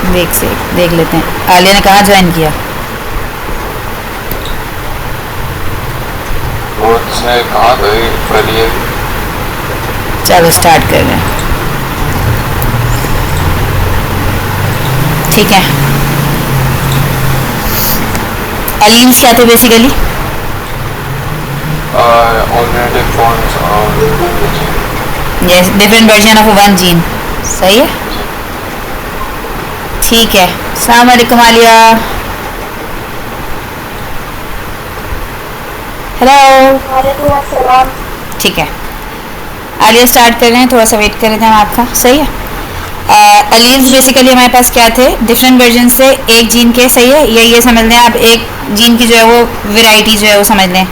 देख लेते हैं आलिया ने कहाँ ज्वाइन किया। उसने कहा था पहले। चलो स्टार्ट कर रहे हैं। ठीक है, एलियंस क्या थे basically? Alternative forms yes, different version of one gene. सही है, ठीक है। अस्सलाम वालेकुम आलिया। हेलो। ठीक है, आलिया स्टार्ट कर रहे हैं, थोड़ा सा वेट कर रहे थे हम आपका। सही है, एलियंस बेसिकली हमारे पास क्या थे? डिफरेंट वर्जन से एक जीन के। सही है, ये समझ लें आप, एक जीन की जो है वो वेराइटी जो है वो समझ लें।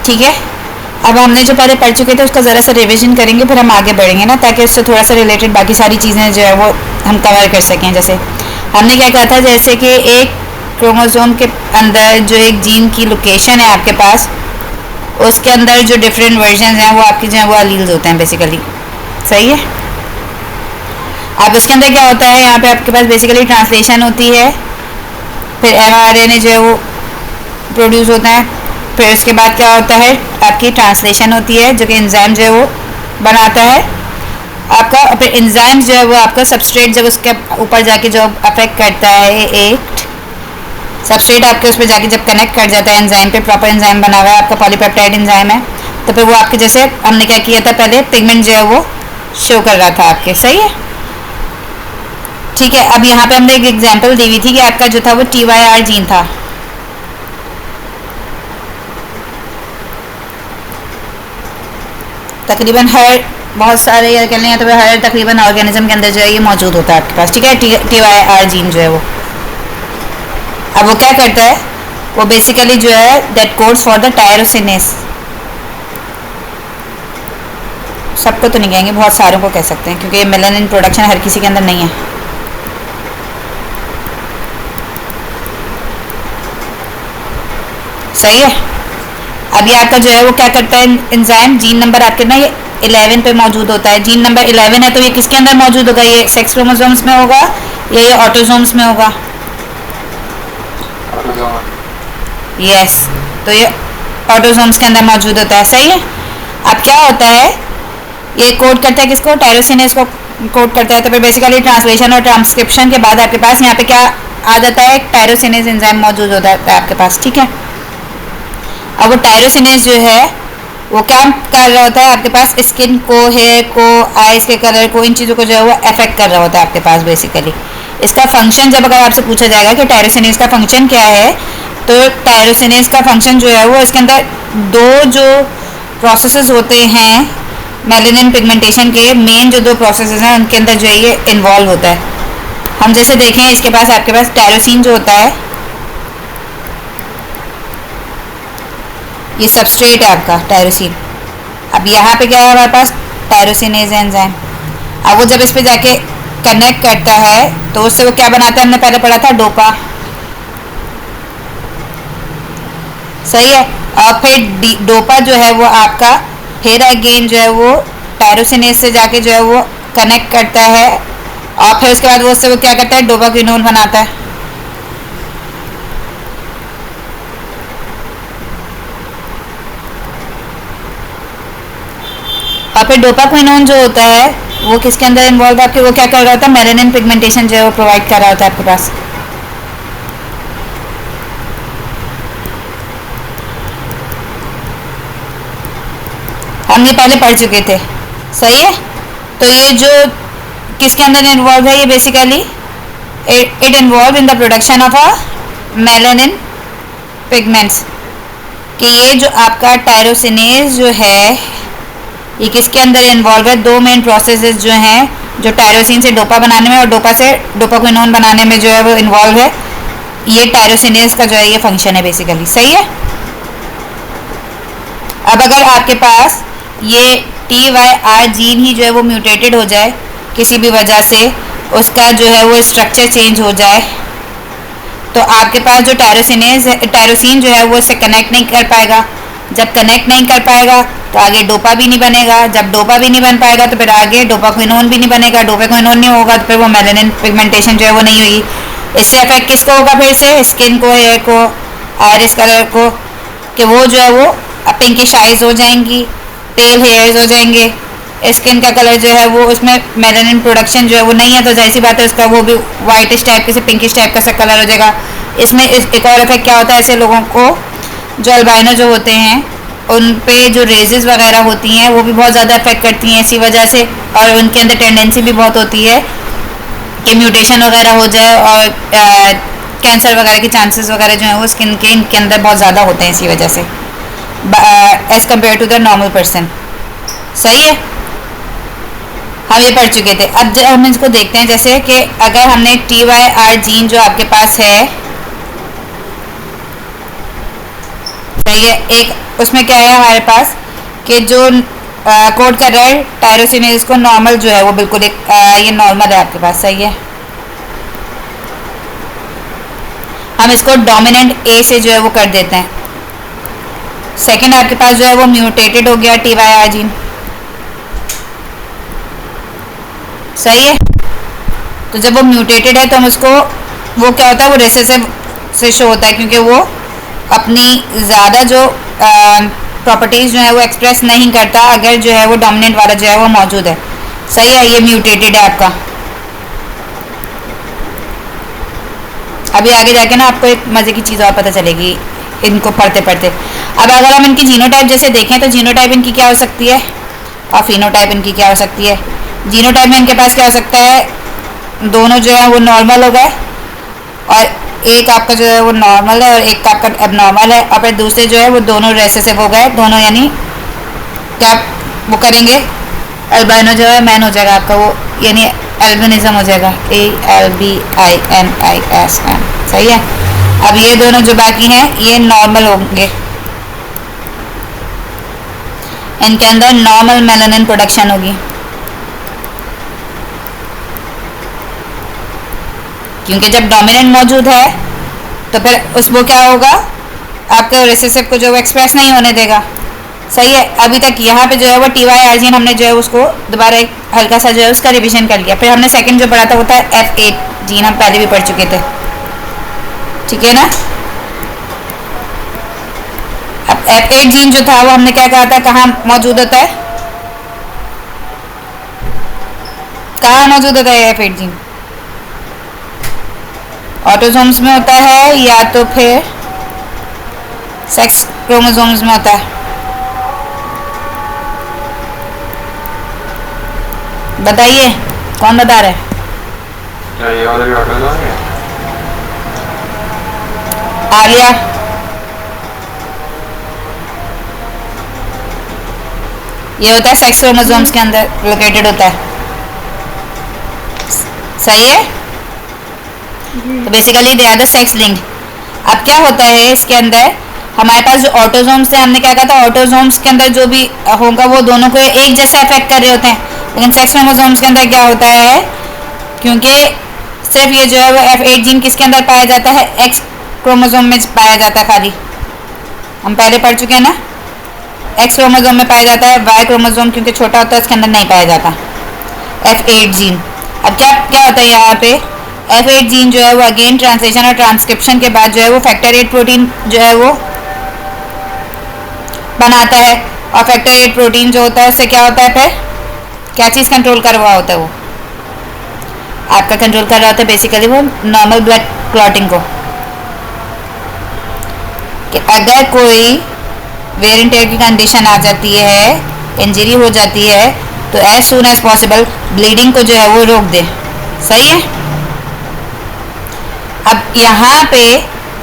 ठीक है, अब हमने जो पहले पढ़ चुके थे उसका ज़रा सा रिवीजन करेंगे, फिर हम आगे बढ़ेंगे ना, ताकि उससे थोड़ा सा रिलेटेड बाकी सारी चीज़ें जो है वो हम कवर कर सकें। जैसे हमने क्या कहा था, जैसे कि एक क्रोमोसोम के अंदर जो एक जीन की लोकेशन है आपके पास, उसके अंदर जो डिफरेंट वर्जन हैं वो आपके जो है वो अलील्स होते हैं बेसिकली। सही है, अब उसके अंदर क्या होता है, यहाँ पे आपके पास बेसिकली ट्रांसलेशन होती है, फिर mRNA जो है वो प्रोड्यूस होता है, फिर उसके बाद क्या होता है, आपकी ट्रांसलेशन होती है जो कि एंजाइम जो है वो बनाता है आपका। फिर एंजाइम जो है वो आपका सबस्ट्रेट जब उसके ऊपर जाके जो अफेक्ट करता है, एक सबस्ट्रेट आपके उस पर जाके जब कनेक्ट कर जाता है एंजाइम पे, प्रॉपर एंजाइम बना हुआ है आपका, पॉलीपेप्टाइड एंजाइम है, तो फिर वो आपके जैसे हमने क्या किया था पहले, पिगमेंट जो है वो शो कर रहा था आपके। सही है, ठीक है। अब यहाँ पे हमने एक एग्जांपल दी हुई थी कि आपका जो था वो TYR जीन था। तकरीबन हर बहुत सारे या कह लें तो हर तकरीबन ऑर्गेनिज्म के अंदर जो है ये मौजूद होता है आपके पास। ठीक है, TYR जीन जो है वो, अब वो क्या करता है, वो बेसिकली जो है that codes for the tyrosinase. सबको तो नहीं कहेंगे, बहुत सारों को कह सकते हैं, क्योंकि ये मेलानिन प्रोडक्शन हर किसी के अंदर नहीं है। सही है, अब ये आपका जो है वो क्या करता है, एंजाइम जीन नंबर आपके ना ये 11 पे मौजूद होता है। जीन नंबर 11 है तो ये किसके अंदर मौजूद होगा, ये सेक्स क्रोमोसोम्स में होगा या ये ऑटोसोम्स में होगा? यस, तो ये ऑटोसोम्स के अंदर मौजूद होता है। सही है, अब क्या होता है, ये कोड करता है किसको, टायरोसिनेस को कोड करता है। तो फिर बेसिकली ट्रांसलेशन और ट्रांसक्रिप्शन के बाद आपके पास यहाँ पे क्या आ जाता है, टायरोसिनेस एंजाइम मौजूद होता है आपके पास। ठीक है, अब वो टायरोसिनेस जो है वो क्या कर रहा होता है आपके पास, स्किन को, हेयर को, आइज़ के कलर को, इन चीज़ों को जो है वो अफेक्ट कर रहा होता है आपके पास बेसिकली। इसका फंक्शन जब अगर आपसे पूछा जाएगा कि टायरोसिनेस का फंक्शन क्या है, तो टायरोसिनेस का फंक्शन जो है वो इसके अंदर दो जो प्रोसेसेस होते हैं मेलानिन पिगमेंटेशन के, मेन जो दो प्रोसेसेस हैं उनके अंदर जो है ये इन्वॉल्व होता है। हम जैसे देखें इसके पास आपके पास टायरोसिन जो होता है, ये सबस्ट्रेट है आपका टायरोसिन। अब यहाँ पे क्या है हमारे पास, टायरोसिनेज एंजाइम। अब वो जब इस पे जाके कनेक्ट करता है तो उससे वो क्या बनाता है, हमने पहले पढ़ा था, डोपा। सही है, और फिर डोपा जो है वो आपका फिर अगेन जो है वो टायरोसिनेज से जाके जो है वो कनेक्ट करता है, और फिर उसके बाद वो उससे वो क्या करता है, डोपाक्विनोन बनाता है। और फिर डोपाक्विनोन जो होता है वो किसके अंदर इन्वॉल्व है आपके, वो क्या कर रहा होता है, मेलानिन पिगमेंटेशन जो है वो प्रोवाइड कर रहा होता है आपके पास। हम ये पहले पढ़ चुके थे। सही है, तो ये जो किसके अंदर इन्वॉल्व है, ये basically it involve in the production of a melanin pigments. कि ये जो आपका टायरोसिनेज जो है ये किसके अंदर इन्वॉल्व है, दो मेन प्रोसेसेस जो हैं जो टायरोसिन से डोपा बनाने में और डोपा से डोपाक्विनोन बनाने में जो है वो इन्वॉल्व है। ये टायरोसिनेज का जो है ये फंक्शन है बेसिकली। सही है, अब अगर आपके पास ये TYR जीन ही जो है वो म्यूटेटेड हो जाए किसी भी वजह से, उसका जो है वो स्ट्रक्चर चेंज हो जाए, तो आपके पास जो टायरोसिन जो है वो इससे कनेक्ट नहीं कर पाएगा, जब कनेक्ट नहीं कर पाएगा तो आगे डोपा भी नहीं बनेगा, जब डोपा भी नहीं बन पाएगा तो फिर आगे डोपाक्विनोन भी नहीं बनेगा, डोपाक्विनोन नहीं होगा तो फिर वो मेलानिन पिगमेंटेशन जो है वो नहीं होगी। इससे अफेक्ट किसको होगा? फिर से स्किन को, हेयर को, आयरिस कलर को, कि वो जो है वो पिंकिश आइज हो जाएंगी, पेल हेयर्स हो जाएंगे, स्किन का कलर जो है वो उसमें मेलानिन प्रोडक्शन जो है वो नहीं है, तो जाहिर सी बात है उसका वो भी वाइटिश टाइप के से पिंकिश टाइप का सा कलर हो जाएगा। इसमें एक और इफेक्ट क्या होता है, ऐसे लोगों को जो अल्बाइनो जो होते हैं उन पे जो रेजेस वगैरह होती हैं वो भी बहुत ज़्यादा इफेक्ट करती हैं इसी वजह से, और उनके अंदर टेंडेंसी भी बहुत होती है कि म्यूटेशन वगैरह हो जाए और कैंसर वगैरह के चांसेस वगैरह जो हैं वो स्किन के इनके अंदर बहुत ज़्यादा होते हैं इसी वजह से as compare to the normal person. सही है, हम ये पढ़ चुके थे। अब जब हम इसको देखते हैं, जैसे कि अगर हमने TYR जीन जो आपके पास है, सही है, एक उसमें क्या है हमारे पास कि जो कोड कर रहा है टायरोसिनेज को नॉर्मल जो है वो बिल्कुल एक ये नॉर्मल है आपके पास, सही है। हम इसको डोमिनेंट ए से जो है वो कर देते हैं। सेकंड आपके पास जो है वो म्यूटेटेड हो गया TYR जीन, सही है। तो जब वो म्यूटेटेड है तो हम उसको, वो क्या होता है, वो रिसेसिव से शो होता है क्योंकि वो अपनी ज़्यादा जो प्रॉपर्टीज़ जो है वो एक्सप्रेस नहीं करता अगर जो है वो डोमिनेंट वाला जो है वो मौजूद है, सही है। ये म्यूटेटेड है आपका। अभी आगे जाके ना आपको एक मज़े की चीज़ और पता चलेगी इनको पढ़ते पढ़ते। अब अगर हम इनकी जीनोटाइप जैसे देखें तो जीनोटाइप इनकी क्या हो सकती है और फिनोटाइप इनकी क्या हो सकती है। जीनोटाइप में इनके पास क्या हो सकता है, दोनों जो है वो नॉर्मल हो गए और एक आपका जो है वो नॉर्मल है और एक आपका एबनॉर्मल है, और फिर दूसरे जो है वो दोनों रेसेसिव हो गए, दोनों यानी क्या वो करेंगे, अल्बाइनो जो है मैन हो जाएगा आपका, वो यानी एल्बिनिज्म हो जाएगा, ALBINISM, सही है। अब ये दोनों जो बाकी हैं ये नॉर्मल होंगे, इनके अंदर नॉर्मल मेलानिन प्रोडक्शन होगी क्योंकि जब डोमिनेंट मौजूद है तो फिर उस वो क्या होगा, आपके रिसेसिव को जो वो एक्सप्रेस नहीं होने देगा, सही है। अभी तक यहाँ पे जो है वो TYR जीन हमने जो है उसको दोबारा एक हल्का सा जो है उसका रिवीजन कर लिया। फिर हमने सेकंड जो पढ़ा था वो था F8 जीन, हम पहले भी पढ़ चुके थे, ठीक है ना। अब F8 जीन जो था वो हमने क्या कहा था, कहाँ मौजूद होता है, कहाँ मौजूद होता है F8 जीन? ऑटोसोम्स में होता है या तो फिर सेक्स क्रोमोसोम्स में होता है, बताइए कौन बता रहा है? क्या ये वाला भी ऑटोसोम है? आलिया, ये होता है सेक्स क्रोमोसोम्स के अंदर लोकेटेड होता है, सही है। तो basically they are the sex linked. अब क्या होता है इसके अंदर हमारे पास जो ऑटोसोम्स थे, हमने क्या कहा था, ऑटोसोम्स के अंदर जो भी होगा वो दोनों को एक जैसा अफेक्ट कर रहे होते हैं, लेकिन सेक्स क्रोमोसोम्स के अंदर क्या होता है, क्योंकि सिर्फ ये जो है वो F8 जीन किसके अंदर पाया जाता है, X क्रोमोसोम में पाया जाता है खाली, हम पहले पढ़ चुके हैं ना, X क्रोमोसोम में पाया जाता है, Y क्रोमोसोम क्योंकि छोटा होता है उसके अंदर नहीं पाया जाता F8 जीन। अब क्या क्या होता है यहाँ पे, F8 जीन जो है वो अगेन ट्रांसलेशन और ट्रांसक्रिप्शन के बाद जो है वो फैक्टर 8 प्रोटीन जो है वो बनाता है, और फैक्टर 8 प्रोटीन जो होता है उससे क्या होता है, फिर क्या चीज़ कंट्रोल कर रहा होता है, वो आपका कंट्रोल कर रहा होता है बेसिकली वो नॉर्मल ब्लड क्लॉटिंग को, कि अगर कोई वेयर एंड टेयर की कंडीशन आ जाती है, इंजरी हो जाती है, तो as soon as possible bleeding को जो है वो रोक दे, सही है। अब यहाँ पे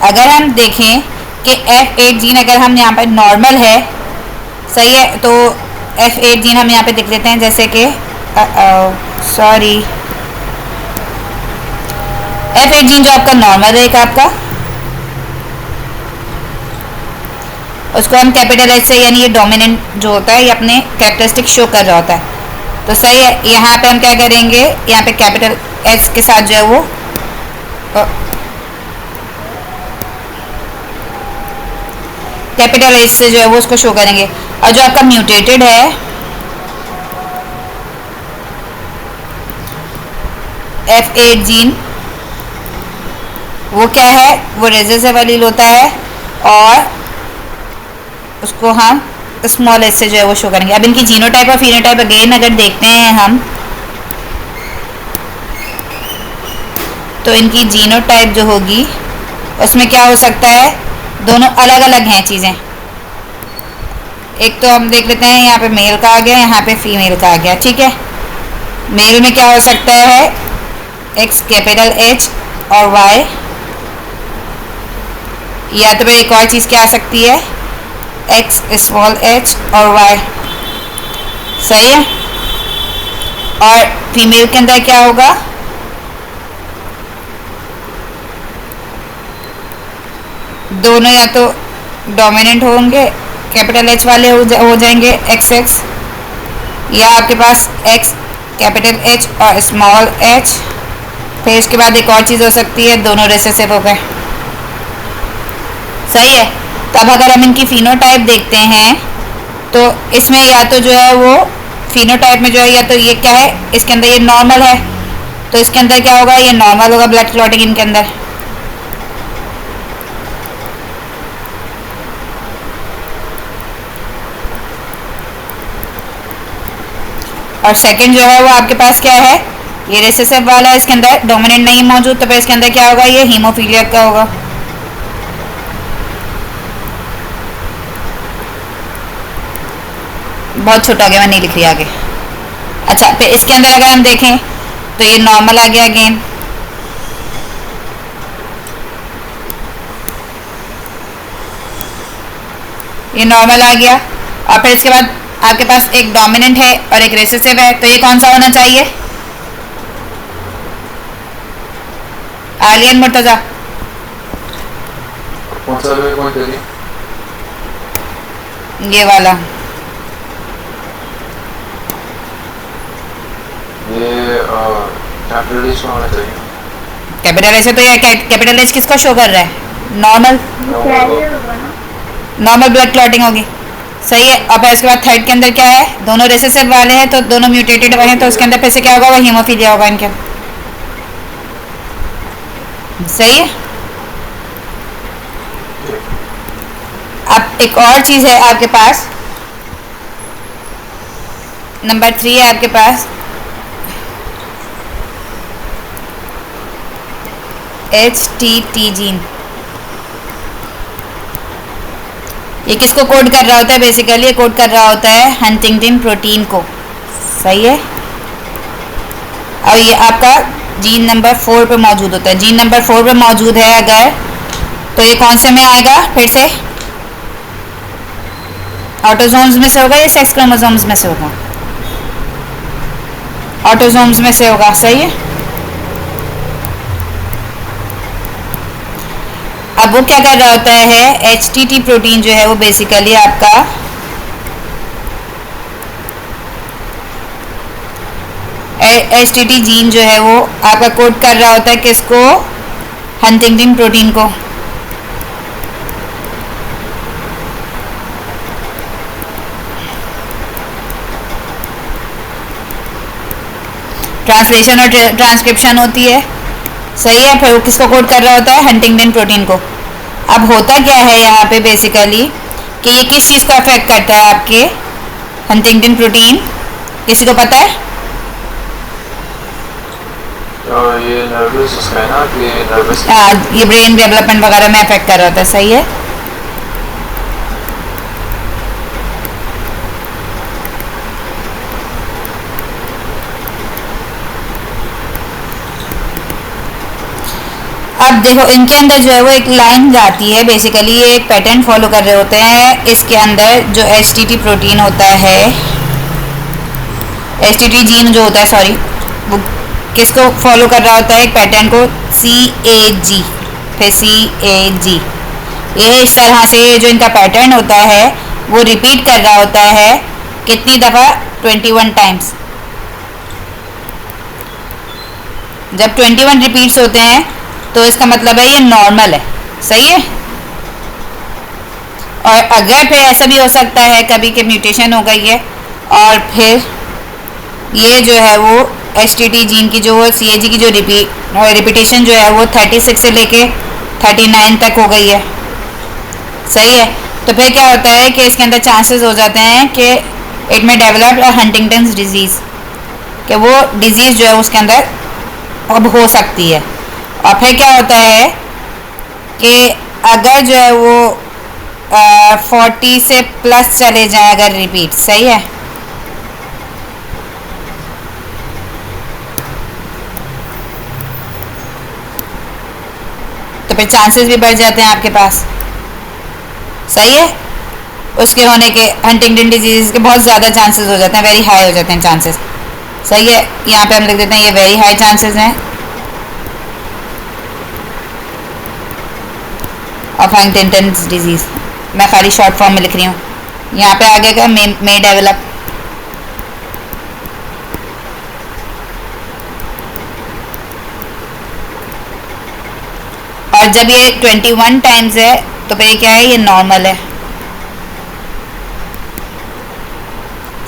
अगर हम देखें कि F8 जीन अगर हम यहाँ पे नॉर्मल है, सही है, तो F8 जीन हम यहाँ पे देख लेते हैं, जैसे कि सॉरी F8 जीन जो आपका नॉर्मल है, एक आपका उसको हम कैपिटल H से, यानी ये डोमिनेंट जो होता है ये अपने कैरेक्टरिस्टिक शो कर रहा होता है, तो सही है। यहाँ पे हम क्या करेंगे, यहाँ पे कैपिटल H के साथ जो है वो कैपिटल एच से जो है वो उसको शो करेंगे। और जो आपका म्यूटेटेड है F8 जीन, वो क्या है, वो रेसेसिव एलील होता है और उसको हम स्मॉल एस से जो है वो शो करेंगे। अब इनकी जीनोटाइप और फिनोटाइप अगेन अगर देखते हैं हम, तो इनकी जीनोटाइप जो होगी उसमें क्या हो सकता है, दोनों अलग अलग हैं चीज़ें। एक तो हम देख लेते हैं, यहाँ पे मेल का आ गया, यहाँ पे फीमेल का आ गया, ठीक है। मेल में क्या हो सकता है, एक्स कैपिटल एच और वाई, या तो फिर एक और चीज़ क्या आ सकती है, एक्स स्मॉल एच और वाई, सही है। और फीमेल के अंदर क्या होगा, दोनों या तो डोमिनेंट होंगे, कैपिटल एच वाले हो जाएंगे एक्स एक्स, या आपके पास एक्स कैपिटल एच और स्मॉल एच, फिर इसके बाद एक और चीज़ हो सकती है, दोनों रेसेसिव हो गए, सही है। तब अगर हम इनकी फिनोटाइप देखते हैं तो इसमें या तो जो है वो फिनोटाइप में जो है, या तो ये क्या है, इसके अंदर ये नॉर्मल है, तो इसके अंदर क्या होगा, ये नॉर्मल होगा ब्लड क्लॉटिंग इनके अंदर। और सेकंड जो है वो आपके पास क्या है, ये रेसेसिव वाला है, इसके अंदर डोमिनेंट नहीं मौजूद, तो फिर इसके अंदर क्या होगा, ये हीमोफीलिया का होगा। बहुत छोटा आ गया, मैं नहीं लिख रही आगे। अच्छा, फिर इसके अंदर अगर हम देखें तो ये नॉर्मल आ गया अगेन, ये नॉर्मल आ गया। और फिर इसके बाद आपके पास एक डोमिनेंट है और एक रेसेसिव है, तो ये कौन सा होना चाहिए, आलियन मुर्तजा, कौन सा भी कौन करिए, ये वाला, ये कैपिटल एच होना चाहिए। कैपिटल एच है, तो ये कैपिटल एच किसको शो कर रहा है, नॉर्मल, नॉर्मल ब्लड क्लॉटिंग होगी, सही है। और फिर उसके बाद थर्ड के अंदर क्या है, दोनों रेसेसिव वाले हैं, तो दोनों म्यूटेटेड वाले हैं, तो उसके अंदर फिर से क्या होगा, वो हीमोफीलिया होगा इनके, सही है। अब एक और चीज़ है आपके पास, नंबर 3 है आपके पास HTT जीन। ये किसको कोड कर रहा होता है, बेसिकली ये कोड कर रहा होता है हंटिंगटन प्रोटीन को, सही है। और ये आपका जीन नंबर 4 पे मौजूद होता है, जीन नंबर 4 पे मौजूद है अगर, तो ये कौन से में आएगा, फिर से ऑटोसोम्स में से होगा या सेक्स क्रोमोसोम्स में से होगा, ऑटोसोम्स में से होगा, सही है। अब वो क्या कर रहा होता है, HTT प्रोटीन जो है वो बेसिकली आपका HTT जीन जो है वो आपका कोड कर रहा होता है किसको, हंटिंगटन प्रोटीन को। ट्रांसलेशन और ट्रांसक्रिप्शन होती है, सही है। फिर किसको कोड कर रहा होता है, हंटिंगटन प्रोटीन को। अब होता क्या है यहाँ पे बेसिकली कि ये किस चीज़ को अफेक्ट करता है, आपके हंटिंगटन प्रोटीन, किसी को पता है, ये नर्वस उसका है ना, ये नर्वस, ये ब्रेन डेवलपमेंट वगैरह में अफेक्ट कर रहा होता है, सही है। अब देखो इनके अंदर जो है वो एक लाइन जाती है, बेसिकली ये एक पैटर्न फॉलो कर रहे होते हैं। इसके अंदर जो HTT प्रोटीन होता है, HTT जीन जो होता है, सॉरी, वो किसको फॉलो कर रहा होता है, एक पैटर्न को, CAG, फिर CAG। ये इस तरह से जो इनका पैटर्न होता है वो रिपीट कर रहा होता है, कितनी दफ़ा, 21 टाइम्स। जब 21 रिपीट्स होते हैं तो इसका मतलब है ये नॉर्मल है, सही है। और अगर फिर ऐसा भी हो सकता है कभी कि म्यूटेशन हो गई है और फिर ये जो है वो HTT जीन की जो CAG की जो रिपीटेशन जो है वो 36 से लेके 39 तक हो गई है, सही है। तो फिर क्या होता है कि इसके अंदर चांसेस हो जाते हैं कि इट में डेवलप हंटिंगटन्स डिजीज़, कि वो डिजीज़ जो है उसके अंदर अब हो सकती है। और फिर क्या होता है कि अगर जो है वो 40 से प्लस चले जाए अगर रिपीट, सही है, तो फिर चांसेस भी बढ़ जाते हैं आपके पास, सही है, उसके होने के हंटिंगटन डिजीज़ के बहुत ज़्यादा चांसेस हो जाते हैं, वेरी हाई हो जाते हैं चांसेस, सही है। यहाँ पे हम लिख देते हैं ये वेरी हाई चांसेस हैं ऑफ हंटिंगटन डिजीज़। मैं खाली शॉर्ट फॉर्म में लिख रही हूँ, यहाँ पे आगे का मे डेवलप। और जब ये 21 टाइम्स है तो फिर क्या है, ये नॉर्मल है,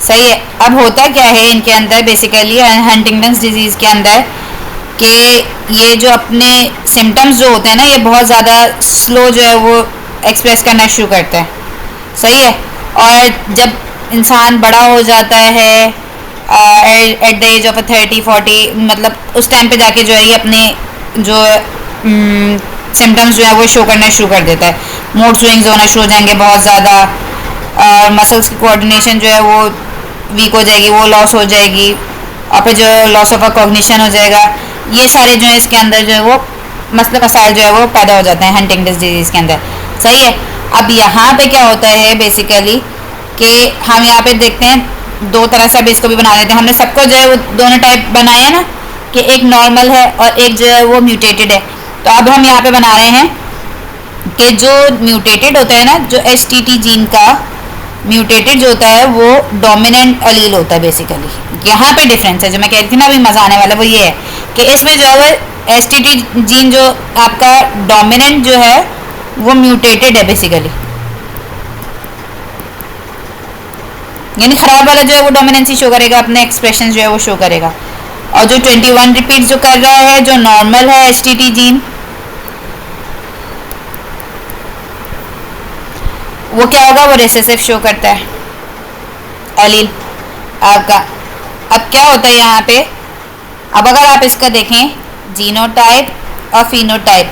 सही है। अब होता क्या है इनके अंदर बेसिकली हंटिंगटन्स डिजीज़ के अंदर कि ये जो अपने सिम्टम्स जो होते हैं ना ये बहुत ज़्यादा स्लो जो है वो एक्सप्रेस करना शुरू करता है, सही है। और जब इंसान बड़ा हो जाता है एट द एज ऑफ 30-40, मतलब उस टाइम पे जाके जो है ये अपने जो सिम्टम्स जो है वो शो करना शुरू कर देता है। मूड स्विंग्स होना शुरू हो जाएंगे बहुत ज़्यादा, और मसल्स की कोऑर्डिनेशन जो है वो वीक हो जाएगी, वो लॉस हो जाएगी, और फिर जो लॉस ऑफ कॉग्निशन हो जाएगा। ये सारे जो है इसके अंदर जो है वो मसले मसाइल जो है वो पैदा हो जाते हैं हंटिंगटन डिजीज़ के अंदर, सही है। अब यहाँ पे क्या होता है बेसिकली कि हम यहाँ पे देखते हैं दो तरह से अब इसको भी बना देते हैं। हमने सबको जो है वो दोनों टाइप बनाए हैं ना, कि एक नॉर्मल है और एक जो है वो म्यूटेटेड है। तो अब हम यहाँ पे बना रहे हैं कि जो म्यूटेटेड होता है ना, जो HTT जीन का म्यूटेटेड जो होता है वो डोमिनेंट अलील होता है बेसिकली। यहाँ पे डिफरेंस है, जो मैं कह रही थी ना अभी मजा आने वाला, वो ये है कि इसमें जो है वो HTT जीन जो आपका डोमिनेंट जो है वो म्यूटेटेड है बेसिकली, यानी खराब वाला जो है वो डोमिनेंसी शो करेगा, अपने एक्सप्रेशन जो है वो शो करेगा। और जो 21 रिपीट जो कर रहा है, जो नॉर्मल है HTT जीन, वो क्या होगा, वो रिसेसिव शो करता है एलील आपका। अब क्या होता है यहाँ पे, अब अगर आप इसका देखें जीनोटाइप और फिनोटाइप,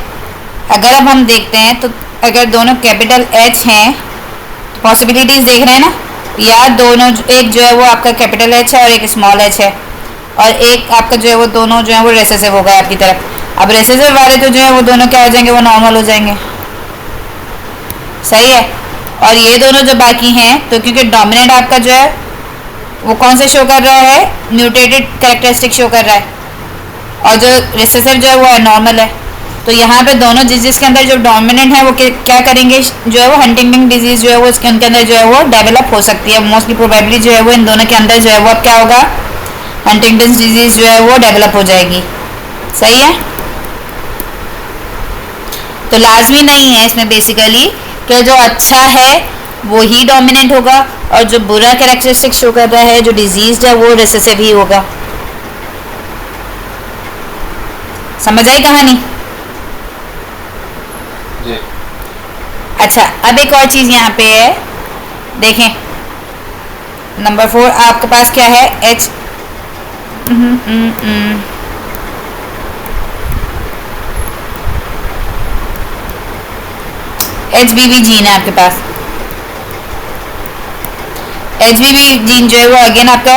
अगर अब हम देखते हैं तो अगर दोनों कैपिटल H हैं तो पॉसिबिलिटीज़ देख रहे हैं ना, या दोनों एक जो है वो आपका कैपिटल H है और एक स्मॉल h है, और एक आपका जो है वो दोनों जो है वो रिसेसिव हो गए आपकी तरफ। अब रिसेसिव वाले तो जो है वो दोनों क्या हो जाएंगे, वो नॉर्मल हो जाएंगे, सही है। और ये दोनों जो बाकी हैं, तो क्योंकि डोमिनेंट आपका जो है वो कौन से शो कर रहा है, म्यूटेटेड कैरेक्टरिस्टिक शो कर रहा है, और जो रिसेसिव जो है वो नॉर्मल है। तो यहाँ पे दोनों जिसके अंदर जो डोमिनेंट है वो क्या करेंगे, जो है वो हंटिंगटन डिजीज़ जो है वो उसके उनके अंदर जो है वो डेवलप हो सकती है। मोस्टली प्रोबेबली जो है वो इन दोनों के अंदर जो है वो अब क्या होगा, हंटिंगटन डिजीज़ जो है वो डेवलप हो जाएगी, सही है। तो लाजमी नहीं है इसमें बेसिकली कि जो अच्छा है वो ही डोमिनेंट होगा और जो बुरा कैरेक्टरिस्टिक शो कर रहा है, जो डिजीज है, वो रिसेसिव ही होगा। समझ आई कहानी? जी। अच्छा, अब एक और चीज़ यहाँ पे है, देखें नंबर 4 आपके पास क्या है, HBV जीन है आपके पास। HBV जीन जो है वो अगेन आपका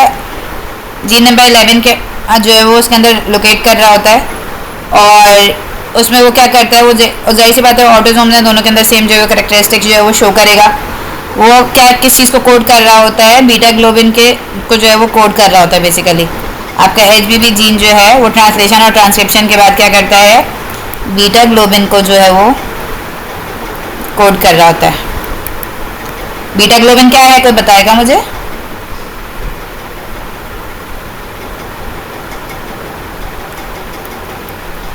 जीन नंबर 11 के जो है वो उसके अंदर लोकेट कर रहा होता है, और उसमें वो क्या करता है, वो जाहिर सी बात है ऑटोसोम है, दोनों के अंदर सेम जो है कैरेक्टरिस्टिक जो है वो शो करेगा। वो क्या किस चीज़ को कोड कर रहा होता है, बीटा ग्लोबिन के को जो है वो कोड कर रहा होता है बेसिकली। आपका HBV जीन जो है वो ट्रांसलेशन और ट्रांसक्रिप्शन के बाद क्या करता है, बीटा ग्लोबिन को जो है वो कोड कर रहा होता है। बीटा ग्लोबिन क्या है, कोई बताएगा मुझे?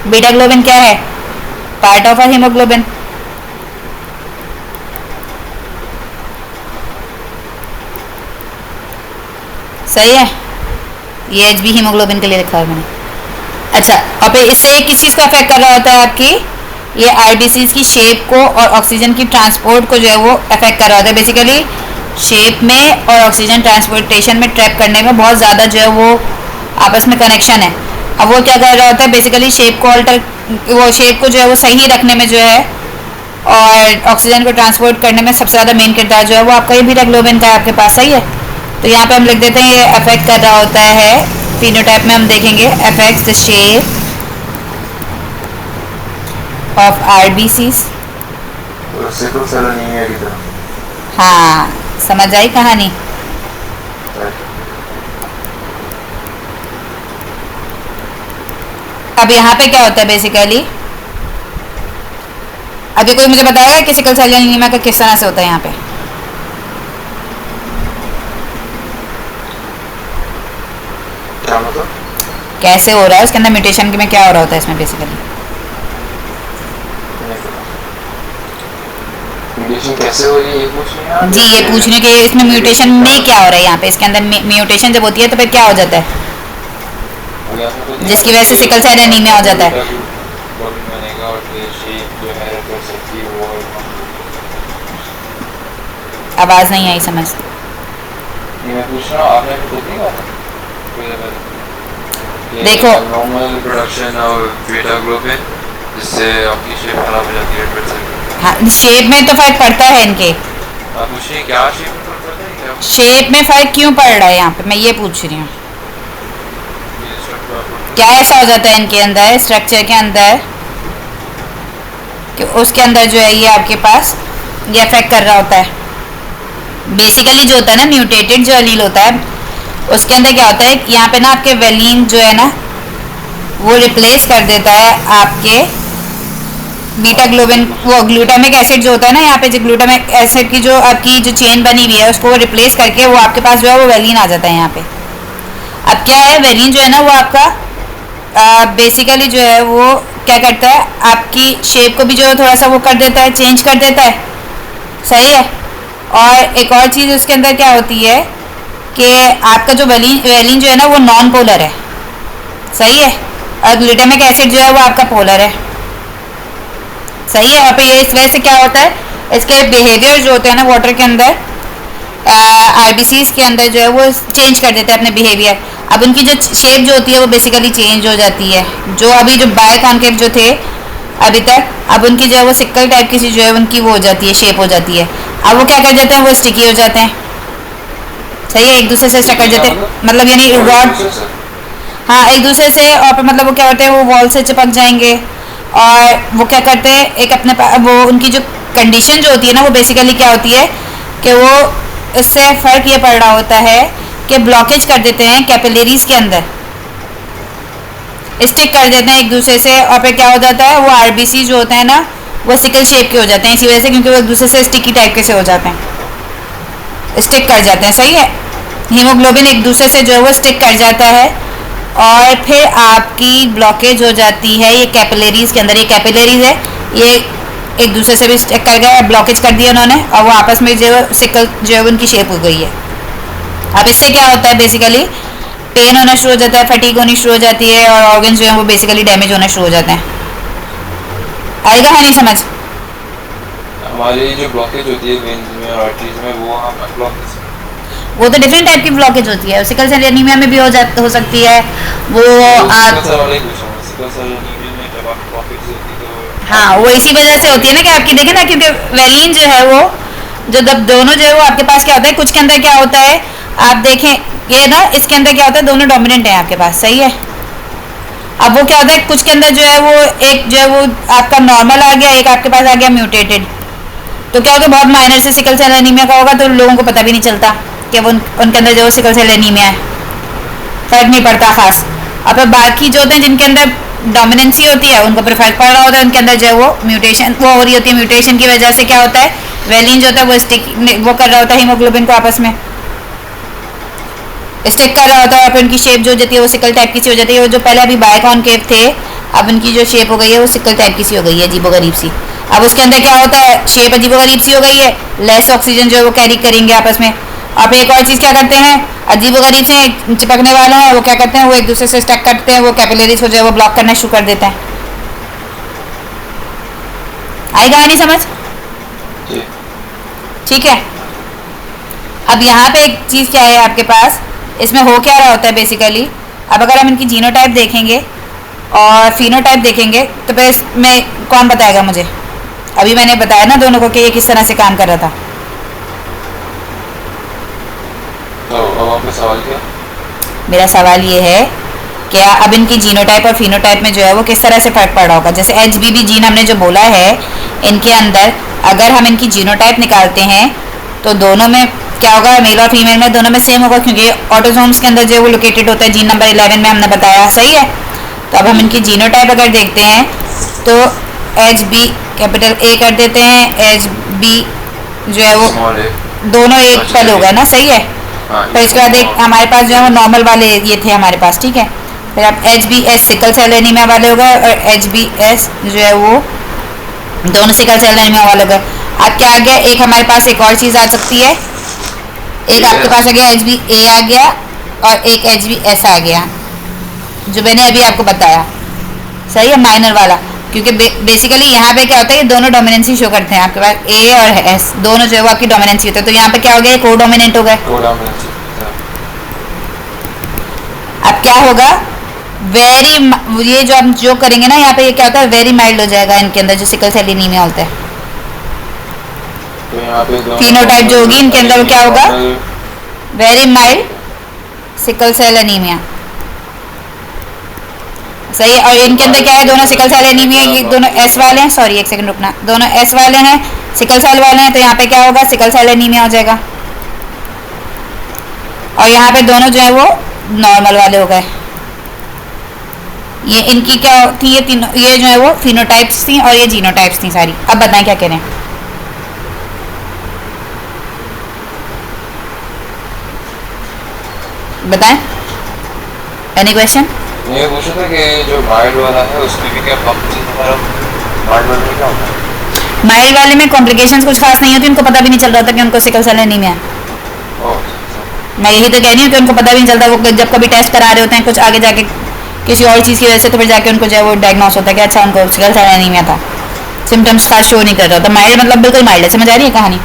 बीटा ग्लोबिन क्या है? Part of a haemoglobin. सही है, ये एच बी हीमोग्लोबिन के लिए लिखा है मैंने। अच्छा, और फिर इससे किस चीज़ को अफेक्ट कर रहा होता है आपकी, ये आरबीसीज की शेप को और ऑक्सीजन की ट्रांसपोर्ट को जो है वो अफेक्ट कर रहा होता है। बेसिकली शेप में और ऑक्सीजन ट्रांसपोर्टेशन में ट्रैप करने में बहुत ज़्यादा जो है वो आपस में कनेक्शन है। अब वो क्या कर रहा होता है, बेसिकली शेप को वो शेप को जो है वो सही रखने में जो है और ऑक्सीजन को ट्रांसपोर्ट करने में सबसे ज़्यादा मेन किरदार जो है वो आपका ये बीटा ग्लोबिन का है आपके पास। सही है, तो यहाँ पे हम लिख देते हैं ये अफेक्ट कर रहा होता है। फिनोटाइप में हम देखेंगे affects the shape of RBCs. Sickle cell anaemia की तरह। हाँ, समझ आई कहानी। अब यहाँ पे क्या होता है बेसिकली, अभी कोई मुझे बताएगा कि सिकल सेल एनीमिया का किस तरह से होता है यहाँ पे। क्या मतलब, कैसे हो रहा है उसके अंदर म्यूटेशन में क्या हो रहा होता है इसमें बेसिकली। म्यूटेशन कैसे हो रही है ये पूछ रहे हैं आप? जी, ये पूछने के इसमें म्यूटेशन में क्या हो रहा है यहाँ पे, इसके अंदर म्यूटेशन जब होती है तो फिर क्या हो जाता है जिसकी वजह से सिकल सेल एनीमिया हो जाता है। आवाज नहीं आई समझ। मैं पूछ रहा हूँ, आपने खुद नहीं कहा देखो, नॉर्मल प्रोडक्शन और बीटा ग्लोबिन जिससे आपकी शेप खराब हो जाती है। हाँ, शेप में तो फर्क पड़ता है इनके। आप पूछिए क्या शेप में फर्क पड़ता है, क्या शेप में फर्क क्यों पड़ रहा है यहाँ पे, मैं ये पूछ रही हूँ। क्या ऐसा हो जाता है इनके अंदर स्ट्रक्चर के अंदर कि उसके अंदर जो है ये आपके पास ये अफेक्ट कर रहा होता है। बेसिकली जो होता है ना म्यूटेटेड जो एलील होता है उसके अंदर क्या होता है, यहाँ पे ना आपके वेलिन जो है ना वो रिप्लेस कर देता है आपके बीटा ग्लोबिन, वो ग्लूटामिक एसिड जो होता है ना यहाँ पे, जो ग्लूटामिक एसिड की जो आपकी जो चेन बनी हुई है उसको वो रिप्लेस करके वो आपके पास जो है वो वेलिन आ जाता है यहाँ पे। अब क्या है, वेलिन जो है ना वो आपका बेसिकली जो है वो क्या करता है, आपकी शेप को भी जो है थोड़ा सा वो कर देता है, चेंज कर देता है। सही है, और एक और चीज़ उसके अंदर क्या होती है कि आपका जो वेलिन जो है ना वो नॉन पोलर है। सही है, और ग्लूटामिक एसिड जो है वो आपका पोलर है। सही है, और फिर ये इस वजह से क्या होता है, इसके बिहेवियर जो होते हैं ना वाटर के अंदर आरबीसीज के अंदर जो है वो चेंज कर देते हैं अपने बिहेवियर। अब उनकी जो शेप जो होती है वो बेसिकली चेंज हो जाती है। जो अभी जो बायकॉन्केव जो थे अभी तक, अब उनकी जो है वो सिक्कल टाइप की सी जो है उनकी वो हो जाती है, शेप हो जाती है। अब वो क्या कर जाते हैं, वो स्टिकी हो जाते हैं। सही है, एक दूसरे से स्टक कर जाते हैं, मतलब यानी रॉड, हाँ एक दूसरे से, और फिर मतलब वो क्या करते हैं वो वॉल से चिपक जाएंगे। और वो क्या करते हैं एक अपने वो उनकी जो कंडीशन जो होती है ना वो बेसिकली क्या होती है कि वो इससे फ़र्क ये पड़ रहा होता है कि ब्लॉकेज कर देते हैं कैपिलरीज के अंदर, स्टिक कर देते हैं एक दूसरे से, और फिर क्या हो जाता है वो आरबीसी जो होता है ना वो सिकल शेप के हो जाते हैं इसी वजह से, क्योंकि वो एक दूसरे से स्टिकी टाइप के से हो जाते हैं, स्टिक कर जाते हैं। सही है, हीमोग्लोबिन एक दूसरे से जो है वो स्टिक कर जाता है और फिर आपकी ब्लॉकेज हो जाती है ये कैपिलरीज के अंदर। ये कैपिलरीज है, ये एक दूसरे से भी स्टिक कर गया, ब्लॉकेज कर दिया उन्होंने, और वो आपस में जो सिकल जो है उनकी शेप हो गई है। अब इससे क्या होता है बेसिकली पेन होना शुरू हो जाता है, फटीग होनी शुरू हो जाती है, और ऑर्गन्स जो है वो बेसिकली डैमेज होना शुरू हो जाते हैं। आएगा है नहीं समझ? हमारी जो ब्लॉकेज होती है वेन्स में और आर्टरीज में वो हम ब्लॉकेज, वो तो डिफरेंट टाइप की ब्लॉकेज होती है, सिकल सेल एनीमिया में भी हो सकती है वो आप, हाँ वो इसी वजह से होती है ना कि आपकी देखें ना, क्योंकि वेलिन जो है वो जो दोनों जो है वो आपके पास क्या होता है, कुछ के अंदर क्या होता है आप देखें ये ना, इसके अंदर क्या होता है दोनों डोमिनेंट है आपके पास। सही है, अब वो क्या होता है कुछ के अंदर जो है वो एक जो है वो आपका नॉर्मल आ गया, एक आपके पास आ गया म्यूटेटेड, तो क्या होगा बहुत माइनर से सिकल सेल एनीमिया का होगा तो लोगों को पता भी नहीं चलता कि वो उनके अंदर जो सिकल सेल एनीमिया है, फर्क नहीं पड़ता खास। और फिर बाकी जो होते हैं जिनके अंदर डोमिनेंसी होती है उनको फिर फर्क पड़ रहा होता है, उनके अंदर जो है वो म्यूटेशन वो हो रही होती है, म्यूटेशन की वजह से क्या होता है वेलिन जो होता है वो स्टिक वो कर रहा होता है हीमोग्लोबिन को आपस में स्टिक कर रहा होता है, और फिर उनकी शेप जो होती है वो सिकल टाइप की सी हो जाती है। वो जो पहले अभी बायकॉन्केव थे अब उनकी जो शेप हो गई है वो सिकल टाइप की सी हो गई है, अजीबोगरीब सी। अब उसके अंदर क्या होता है शेप अजीबोगरीब सी हो गई है, लेस ऑक्सीजन जो है वो कैरी करेंगे आपस में, अब एक और चीज़ क्या करते हैं, अजीबोगरीब से चिपकने वाले हैं वो क्या करते हैं, वो एक दूसरे से स्टक करते हैं, वो कैपिलरीज को जो है वो ब्लॉक करना शुरू कर देते हैं। आई कहानी समझ? जी। ठीक है। अब यहाँ पे एक चीज़ क्या है आपके पास, इसमें हो क्या रहा होता है बेसिकली, अब अगर हम इनकी जीनोटाइप देखेंगे और फिनोटाइप देखेंगे तो फिर इसमें कौन बताएगा मुझे? अभी मैंने बताया ना दोनों को कि ये किस तरह से काम कर रहा था। तो अब आपका सवाल क्या? मेरा सवाल ये है क्या अब इनकी जीनोटाइप और फिनोटाइप में जो है वो किस तरह से फर्क पड़ रहा होगा? जैसे HBB जीन हमने जो बोला है, इनके अंदर अगर हम इनकी जीनोटाइप निकालते हैं तो दोनों में क्या होगा, मेल और फीमेल में दोनों में सेम होगा, क्योंकि ऑटोसोम्स के अंदर जो है वो लोकेटेड होता है, जीन नंबर 11 में हमने बताया, सही है। तो अब हम इनकी जीनोटाइप अगर देखते हैं तो HB कैपिटल A कर देते हैं, HB जो है वो स्मॉल ए। दोनों एक पल होगा ना, सही है। हाँ, फिर इसके बाद एक हमारे पास जो है वो नॉर्मल वाले ये थे हमारे पास, ठीक है। फिर अब HBS सिकल सेल एनीमिया वाले हो गए और HBS जो है वो दोनों सिकल सेल एनीमिया वाले हो गए। अब क्या आ गया, एक हमारे पास एक और चीज़ आ सकती है, एक आपके पास आ गया HBA आ गया और एक HBS आ गया, जो मैंने अभी आपको बताया, सही है, माइनर वाला। क्योंकि बेसिकली यहाँ पे क्या होता है, ये दोनों डोमिनेंसी शो करते हैं, आपके पास A और S दोनों जो है वो आपकी डोमिनेंसी होते हैं। तो यहाँ पे क्या हो गया, को डोमिनेंट हो गए। अब क्या होगा, वेरी, ये जो हम जो करेंगे ना यहाँ पे, ये क्या होता है, वेरी माइल्ड हो जाएगा इनके अंदर जो सिकल सेल एनीमिया होता है। फिनोटाइप जो होगी इनके अंदर वो क्या होगा, very mild sickle cell anaemia, सही है। और इनके अंदर क्या है, दोनों सिकल सेल एनीमिया, ये दोनों S वाले हैं, सॉरी एक सेकंड रुकना, दोनों S वाले हैं, सिकल सेल वाले हैं, तो यहाँ पे क्या होगा, सिकल सेल एनीमिया हो जाएगा। और यहाँ पे दोनों जो है वो नॉर्मल वाले हो गए। ये इनकी क्या थी, ये तीनों, ये जो है वो फिनोटाइप्स थी और ये जीनोटाइप्स थी सारी। अब बताएं क्या कह रहे हैं, बताएं, एनी क्वेश्चन? ये पूछा था कि जो माइल्ड वाला है उसमें भी क्या कॉम्प्लिकेशन वगैरह, माइल्ड वाले में क्या होता है? माइल्ड वाले में कॉम्प्लिकेशंस कुछ खास नहीं होती, उनको पता भी नहीं चल रहा था कि उनको सिकल सेल एनीमिया है। मैं यही तो कह रही हूँ कि उनको पता भी नहीं चलता, वो जब कभी टेस्ट करा रहे होते हैं कुछ आगे जाके किसी और चीज़ की वजह से, तो फिर जाके उनको जो है वो डायग्नोस होता है कि अच्छा उनको सिकल सेल एनीमिया था, सिम्टम्स खास शो नहीं कर रहा था। माइल्ड मतलब बिल्कुल माइल्ड है, समझ आ रही है कहानी?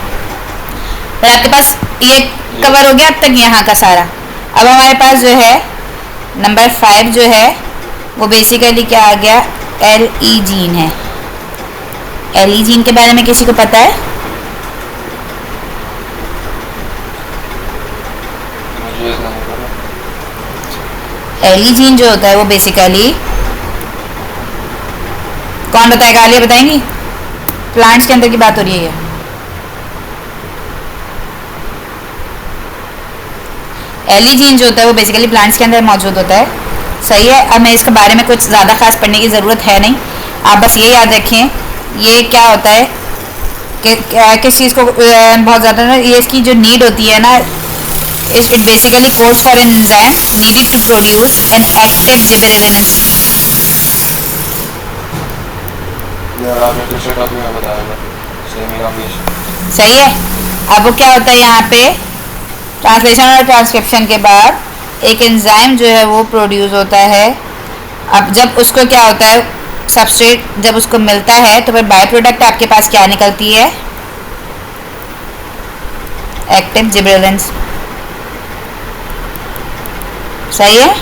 फिर आपके पास ये कवर हो गया अब तक यहाँ का सारा। अब हमारे पास जो है नंबर 5 जो है वो बेसिकली क्या आ गया, LE जीन है। LE जीन के बारे में किसी को पता है? LE जीन जो होता है वो बेसिकली कौन बताएगा, आलिया बताएंगी? प्लांट्स के अंदर की बात हो रही है। LE जीन जो होता है वो बेसिकली प्लांट्स के अंदर मौजूद होता है, सही है। अब मैं इसके बारे में कुछ ज़्यादा खास पढ़ने की ज़रूरत है नहीं, आप बस ये याद रखें ये क्या होता है कि किस चीज़ को बहुत ज़्यादा ना, ये इसकी जो नीड होती है ना, it basically codes for an enzyme needed to produce an active gibberellin. सही है। अब वो क्या होता है यहाँ पे, ट्रांसलेशन और ट्रांसक्रिप्शन के बाद एक एंजाइम जो है वो प्रोड्यूस होता है। अब जब उसको क्या होता है, सबस्ट्रेट जब उसको मिलता है तो फिर बाय प्रोडक्ट आपके पास क्या निकलती है, एक्टिव जिबरेलिन्स, सही है।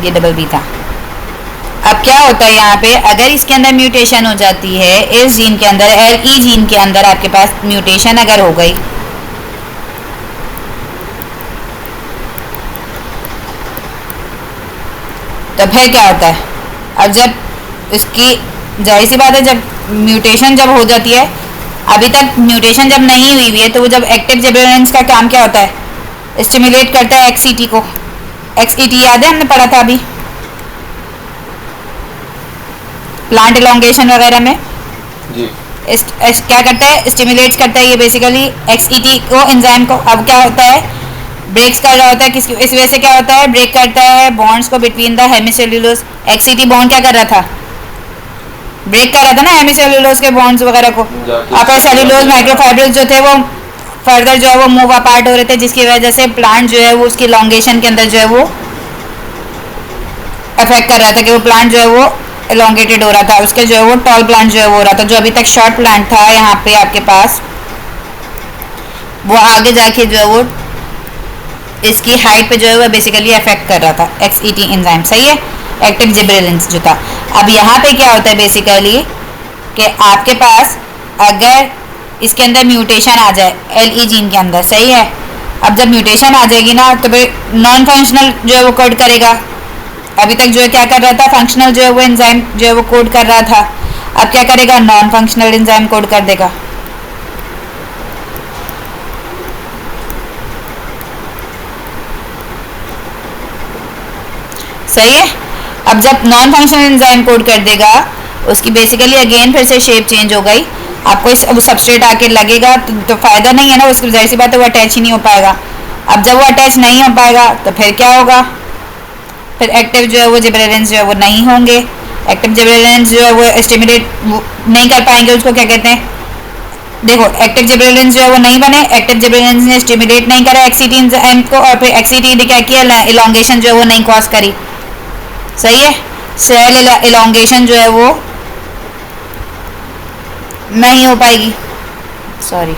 ये डबल बी था। अब क्या होता है यहाँ पे, अगर इसके अंदर म्यूटेशन हो जाती है, इस जीन के अंदर, LE जीन के अंदर आपके पास म्यूटेशन अगर हो गई, तो फिर क्या होता है, अब जब इसकी जाहिर सी बात है, जब म्यूटेशन जब हो जाती है, अभी तक म्यूटेशन जब नहीं हुई है, तो वो जब एक्टिव जिबरेलिन्स का काम क्या होता है, स्टिमुलेट करता है XET को। XET याद है, हमने पढ़ा था अभी प्लांट इलॉन्गेशन वगैरह में जी। क्या करता है, स्टिमुलेट्स करता है ये बेसिकली XET को, एंजाइम को। अब क्या होता है, ब्रेक्स कर रहा होता है, किसकी इस वजह से क्या होता है, ब्रेक करता है बॉन्ड्स को बिटवीन द हेमिसेल्युलोज। XET बॉन्ड क्या कर रहा था, ब्रेक कर रहा था ना हेमीसेलुलोज के बॉन्ड्स वगैरह को, अपर सेलुलोज माइक्रोफाइब्रिल्स जो थे वो फर्दर जो है वो मूव अपार्ट हो रहे थे, जिसकी वजह से प्लांट जो है वो उसकी लॉन्गेशन के अंदर जो है वो अफेक्ट कर रहा था कि वो प्लांट जो है वो एलोंगेटेड हो रहा था, उसके जो है वो टॉल प्लांट जो है वो हो रहा था। जो अभी तक शॉर्ट प्लांट था यहाँ पे आपके पास, वो आगे जाके जो है वो इसकी हाइट पे जो है वो बेसिकली अफेक्ट कर रहा था XET एंजाइम, सही है, एक्टिव जिबरेलिन्स जो था। अब यहाँ पे क्या होता है बेसिकली कि आपके पास अगर इसके अंदर म्यूटेशन आ जाए LE जीन के अंदर, सही है, अब जब म्यूटेशन आ जाएगी ना तो फिर नॉन फंक्शनल जो है वो कोड करेगा। अभी तक जो है क्या कर रहा था, फंक्शनल जो है वो एंजाइम जो है वो कोड कर रहा था, अब क्या करेगा, नॉन फंक्शनल एंजाइम कोड कर देगा। सही है। अब जब नॉन फंक्शनल एंजाइम कोड कर देगा, उसकी बेसिकली अगेन फिर से शेप चेंज हो गई, आपको इस वो सबस्ट्रेट आके लगेगा तो फायदा नहीं है ना, उसकी जाहिर सी बात है वो अटैच ही नहीं हो पाएगा। अब जब वो अटैच नहीं हो पाएगा तो फिर क्या होगा, फिर एक्टिव जो है वो जिबरेलिन्स जो है वो नहीं होंगे, एक्टिव जिबरेलिन्स जो है वो स्टिमुलेट नहीं कर पाएंगे, उसको क्या कहते हैं, देखो एक्टिव जिबरेलिन्स जो है वो नहीं बने, एक्टिव जिबरेलिन्स ने स्टिमुलेट नहीं करा XET एंजाइम को, और फिर XET ने क्या किया, इलोंगेशन जो है वो नहीं कॉज करी, सही है, सेल इलोंगेशन जो है वो नहीं हो पाएगी, सॉरी,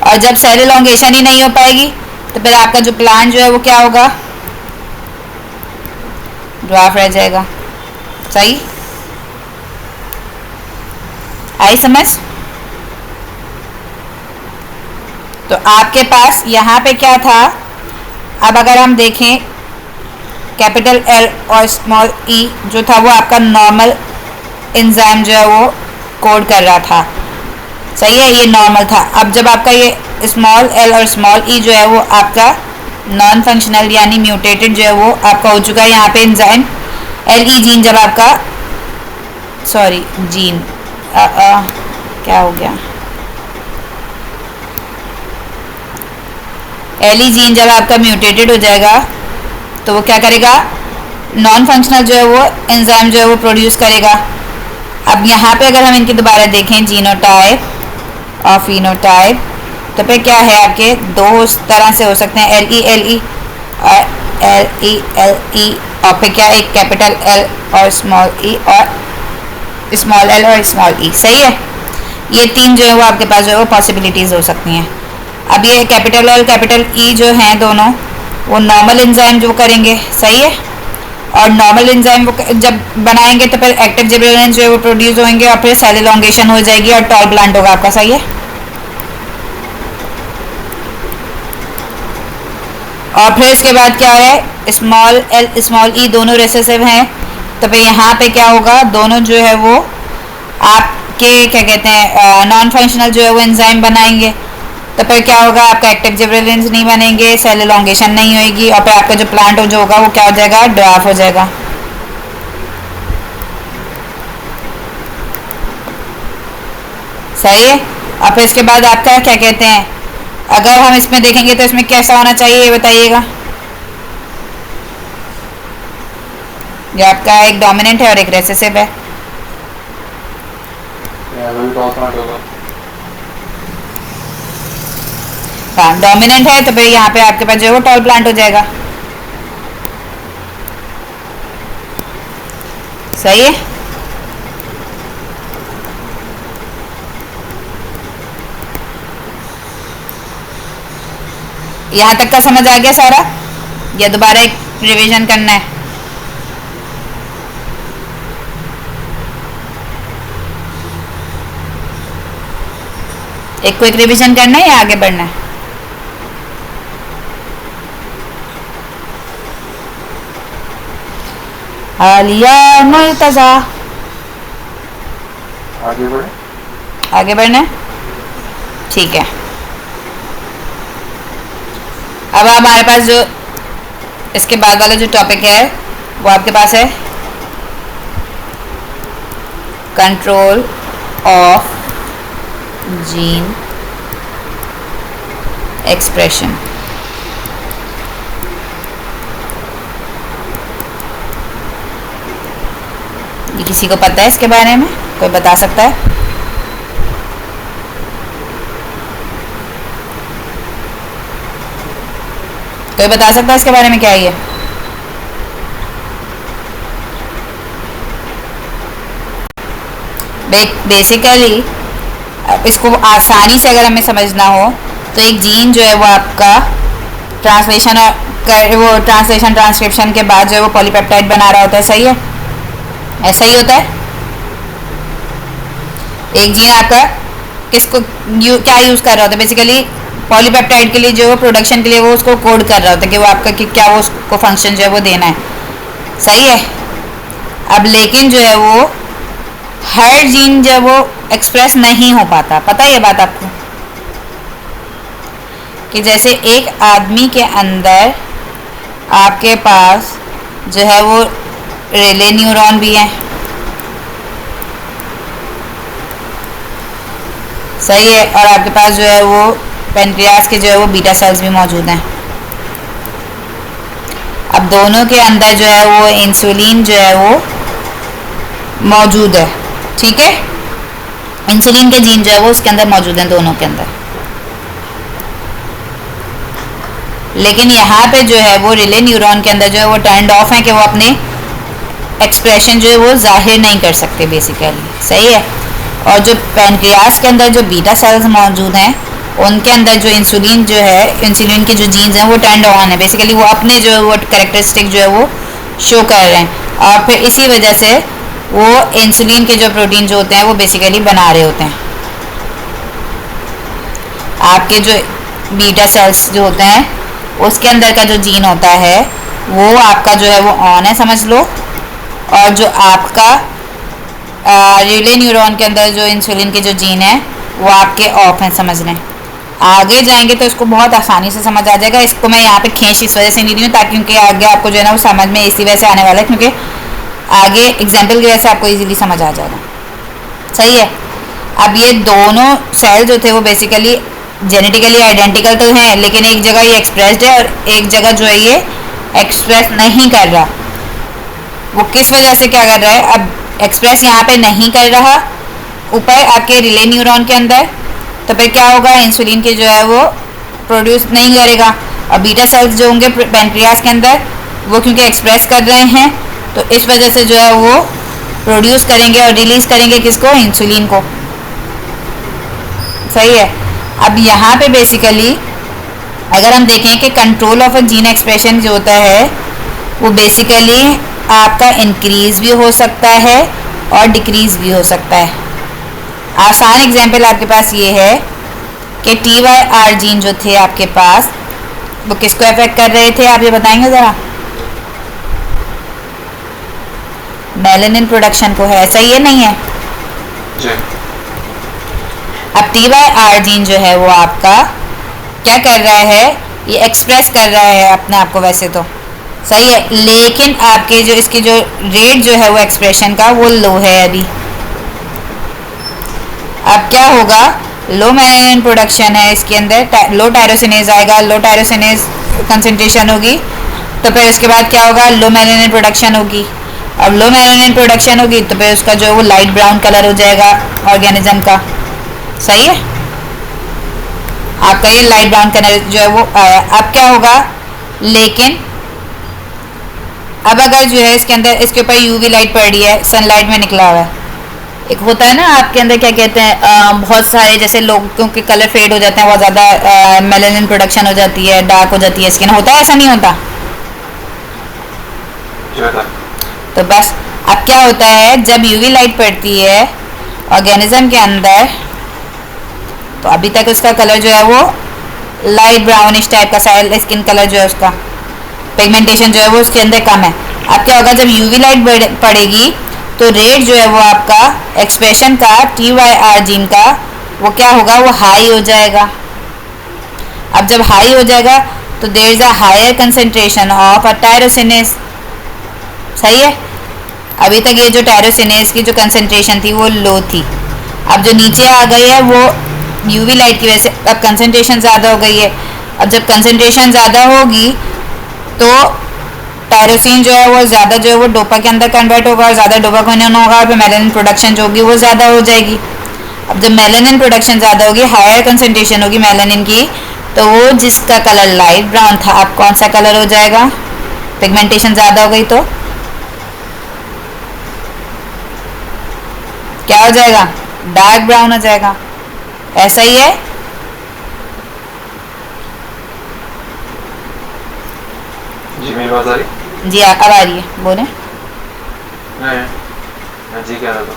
और जब सेल इलोंगेशन ही नहीं हो पाएगी तो फिर आपका जो प्लांट जो है वो क्या होगा, ड्वार्फ रह जाएगा। सही आई समझ। तो आपके पास यहाँ पे क्या था, अब अगर हम देखें कैपिटल L और स्मॉल e जो था वो आपका नॉर्मल एंजाइम जो है वो कोड कर रहा था, सही है, ये नॉर्मल था। अब जब आपका ये स्मॉल l और स्मॉल e जो है वो आपका नॉन फंक्शनल यानी म्यूटेटेड जो है वो आपका हो चुका है, यहाँ पे एंजाइम LE जीन जब आपका, सॉरी जीन क्या हो गया, LE जीन जब आपका म्यूटेटेड हो जाएगा तो वो क्या करेगा, नॉन फंक्शनल जो है वो एंजाइम जो है वो प्रोड्यूस करेगा। अब यहाँ पे अगर हम इनकी दोबारा देखें जीनोटाइप और फिनोटाइप, तो फिर क्या है, आपके दो तरह से हो सकते हैं, LE और LE और फिर क्या, एक कैपिटल L और स्मॉल e और स्मॉल l और स्मॉल e, सही है। ये तीन जो है वो आपके पास जो है वो पॉसिबिलिटीज़ हो सकती हैं। अब ये कैपिटल L कैपिटल E जो हैं दोनों, वो नॉर्मल एंजाइम जो करेंगे, सही है, और नॉर्मल एंजाइम जब बनाएंगे तो फिर एक्टिव जिबरेलिन्स जो है वो प्रोड्यूस होंगे और फिर सेल इलोंगेशन हो जाएगी और टॉल प्लांट होगा आपका, सही है। और फिर इसके बाद क्या है, स्मॉल l स्मॉल e दोनों रिसेसिव हैं, तो फिर यहाँ पे क्या होगा, दोनों जो है वो आपके क्या कहते हैं नॉन फंक्शनल जो है वो एंजाइम बनाएंगे, तो फिर क्या होगा, आपका एक्टिव जिबरेलिन्स नहीं बनेंगे, सेल इलोंगेशन नहीं होगी, और फिर आपका जो प्लांट जो होगा वो क्या हो जाएगा, ड्वार्फ हो जाएगा। सही है। और फिर इसके बाद आपका क्या कहते हैं, अगर हम इसमें देखेंगे तो इसमें कैसा होना चाहिए ये बताइएगा। ये आपका एक डोमिनेंट है और एक रेसेसिव है। हाँ डोमिनेंट है तो फिर यहाँ पे आपके पास जो है वो टॉल प्लांट हो जाएगा, सही है। यहाँ तक का समझ आ गया सारा, या दोबारा एक रिवीजन करना है। एक क्विक रिवीजन करना है या आगे बढ़ना है? आलिया मुर्तजा, आगे बढ़ना है, ठीक है। अब हमारे पास जो इसके बाद वाला जो टॉपिक है वो आपके पास है कंट्रोल ऑफ जीन एक्सप्रेशन। ये किसी को पता है इसके बारे में? कोई बता सकता है? कोई बता सकता है इसके बारे में क्या है ये? बेसिकली इसको आसानी से अगर हमें समझना हो तो एक जीन जो है वो आपका ट्रांसलेशन वो ट्रांसक्रिप्शन के बाद जो है वो पॉलीपेप्टाइड बना रहा होता है, सही है? ऐसा ही होता है। एक जीन आपका किसको क्या यूज़ कर रहा होता है? बेसिकली पॉलीपेप्टाइड के लिए जो है प्रोडक्शन के लिए वो उसको कोड कर रहा होता है कि वो आपका क्या वो उसको फंक्शन जो है वो देना है, सही है? अब लेकिन जो है वो हर जीन जो है वो एक्सप्रेस नहीं हो पाता, पता है ये बात आपको? कि जैसे एक आदमी के अंदर आपके पास जो है वो रिले न्यूरॉन भी हैं, सही है? और आपके पास जो है वो पेनक्रियास के जो है वो बीटा सेल्स भी मौजूद हैं। अब दोनों के अंदर जो है वो इंसुलिन जो है वो मौजूद है, ठीक है? इंसुलिन के जीन जो है वो उसके अंदर मौजूद हैं दोनों के अंदर। लेकिन यहाँ पे जो है वो रिले न्यूरॉन के अंदर जो है वो टर्न्ड ऑफ है कि वो अपने एक्सप्रेशन जो है वो जाहिर नहीं कर सकते बेसिकली, सही है? और जो पेनक्रियास के अंदर जो बीटा सेल्स मौजूद हैं उनके अंदर जो इंसुलिन जो है, इंसुलिन के जो जीन्स हैं वो टर्न्ड ऑन है, बेसिकली वो अपने जो है वो कैरेक्टरिस्टिक जो है वो शो कर रहे हैं। और फिर इसी वजह से वो इंसुलिन के जो प्रोटीन जो होते हैं वो बेसिकली बना रहे होते हैं। आपके जो बीटा सेल्स जो होते हैं उसके अंदर का जो जीन होता है वो आपका जो है वो ऑन है, समझ लो। और जो आपका रिले न्यूरॉन के अंदर जो इंसुलिन के जो जीन है वो आपके ऑफ हैं, समझ लें। आगे जाएंगे तो इसको बहुत आसानी से समझ आ जाएगा। इसको मैं यहाँ पे खींच इस वजह से नहीं रही हूँ ताकि क्योंकि आगे आपको जो है ना वो समझ में इसी वजह से आने वाला है, क्योंकि आगे एग्जाम्पल की वजह से आपको इजीली समझ आ जाएगा, सही है? अब ये दोनों सेल जो थे वो बेसिकली जेनेटिकली आइडेंटिकल तो हैं, लेकिन एक जगह ये एक्सप्रेस्ड है और एक जगह जो है ये एक्सप्रेस नहीं कर रहा। वो किस वजह से क्या कर रहा है? अब एक्सप्रेस यहाँ पे नहीं कर रहा ऊपर आपके रिले न्यूरॉन के अंदर, तो फिर क्या होगा? इंसुलिन के जो है वो प्रोड्यूस नहीं करेगा। और बीटा सेल्स जो होंगे पेनक्रियास के अंदर वो क्योंकि एक्सप्रेस कर रहे हैं तो इस वजह से जो है वो प्रोड्यूस करेंगे और रिलीज़ करेंगे किसको? इंसुलिन को, सही है? अब यहाँ पे बेसिकली अगर हम देखें कि control of a gene expression जो होता है वो बेसिकली आपका इंक्रीज़ भी हो सकता है और डिक्रीज़ भी हो सकता है। आसान एग्जांपल आपके पास ये है कि TYR जीन जो थे आपके पास वो किसको अफेक्ट कर रहे थे? आप ये बताएंगे ज़रा। मेलानिन प्रोडक्शन को है, सही है नहीं है? अब TYR जीन जो है वो आपका क्या कर रहा है? ये एक्सप्रेस कर रहा है अपने आप को वैसे तो, सही है? लेकिन आपके जो इसकी जो रेट जो है वो एक्सप्रेशन का वो लो है अभी। अब क्या होगा? लो मेलानिन प्रोडक्शन है इसके अंदर, लो टायरोसिनेज आएगा, लो टायरोसिनेज कंसंट्रेशन होगी, तो फिर उसके बाद क्या होगा? लो मेलानिन प्रोडक्शन होगी। अब लो मेलानिन प्रोडक्शन होगी तो फिर उसका जो है वो लाइट ब्राउन कलर हो जाएगा ऑर्गेनिज्म का, सही है? आपका ये लाइट ब्राउन कलर जो है वो आया। अब क्या होगा? लेकिन अब अगर जो है इसके अंदर इसके ऊपर यूवी लाइट पड़ रही है, सनलाइट में निकला हुआ है, एक होता है ना आपके अंदर क्या कहते हैं बहुत सारे जैसे लोगों के कलर फेड हो जाते हैं, बहुत ज़्यादा मेलानिन प्रोडक्शन हो जाती है, डार्क हो जाती है स्किन, होता है ऐसा नहीं होता? तो बस अब क्या होता है जब यूवी लाइट पड़ती है ऑर्गेनिज्म के अंदर तो अभी तक उसका कलर जो है वो लाइट ब्राउनिश टाइप का साइल स्किन कलर जो है उसका पिगमेंटेशन जो है वो उसके अंदर कम है। अब क्या होगा? जब यूवी लाइट पड़ेगी तो रेट जो है वो आपका एक्सप्रेशन का TYR जीन का वो क्या होगा? वो हाई हो जाएगा। अब जब हाई हो जाएगा तो there is a higher concentration of a tyrosinase, सही है? अभी तक ये जो टायरोसिनेज की जो कंसंट्रेशन थी वो लो थी, अब जो नीचे आ गई है वो यूवी लाइट की वजह से अब कंसंट्रेशन ज़्यादा हो गई है। अब जब कंसंट्रेशन ज़्यादा होगी तो टायरोसिन जो है वो ज़्यादा जो है वो डोपा के अंदर कन्वर्ट होगा और ज़्यादा डोपामिन होगा और फिर मेलानिन प्रोडक्शन जो होगी वो ज़्यादा हो जाएगी। अब जब मेलानिन प्रोडक्शन ज़्यादा होगी, हायर कंसनट्रेशन होगी मेलानिन की, तो वो जिसका कलर लाइट ब्राउन था अब कौन सा कलर हो जाएगा? पिगमेंटेशन ज़्यादा हो गई तो क्या हो जाएगा? डार्क ब्राउन हो जाएगा। ऐसा ही है। जी मेरी बात आ रही? जी अब आ रही है, बोले। मैं जी कह रहा था।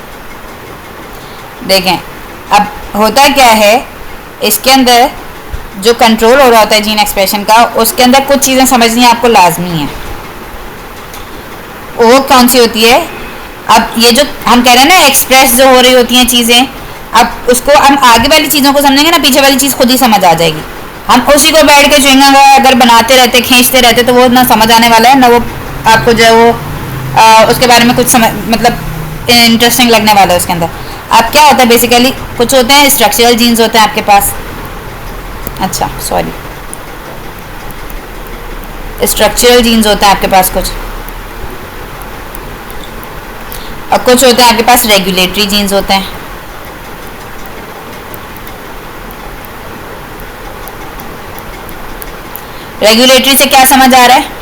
देखें अब होता क्या है, इसके अंदर जो कंट्रोल हो रहा होता है जीन एक्सप्रेशन का, उसके अंदर कुछ चीज़ें समझनी आपको लाजमी है। वो कौन सी होती है? अब ये जो हम कह रहे हैं ना एक्सप्रेस जो हो रही होती हैं चीज़ें, अब उसको हम आगे वाली चीज़ों को समझेंगे ना, पीछे वाली चीज़ खुद ही समझ आ जाएगी। हम उसी को बैठ के च्युइंगम अगर बनाते रहते खींचते रहते तो वो ना समझ आने वाला है, ना वो आपको जो है वो उसके बारे में कुछ समझ मतलब इंटरेस्टिंग लगने वाला है उसके अंदर। अब क्या होता है बेसिकली, कुछ होते हैं स्ट्रक्चरल जीन्स होते हैं आपके पास, अच्छा सॉरी, स्ट्रक्चरल जीन्स होते हैं आपके पास कुछ, और कुछ होते हैं आपके पास रेगुलेटरी जीन्स होते हैं। रेगुलेटरी से क्या समझ आ रहा है?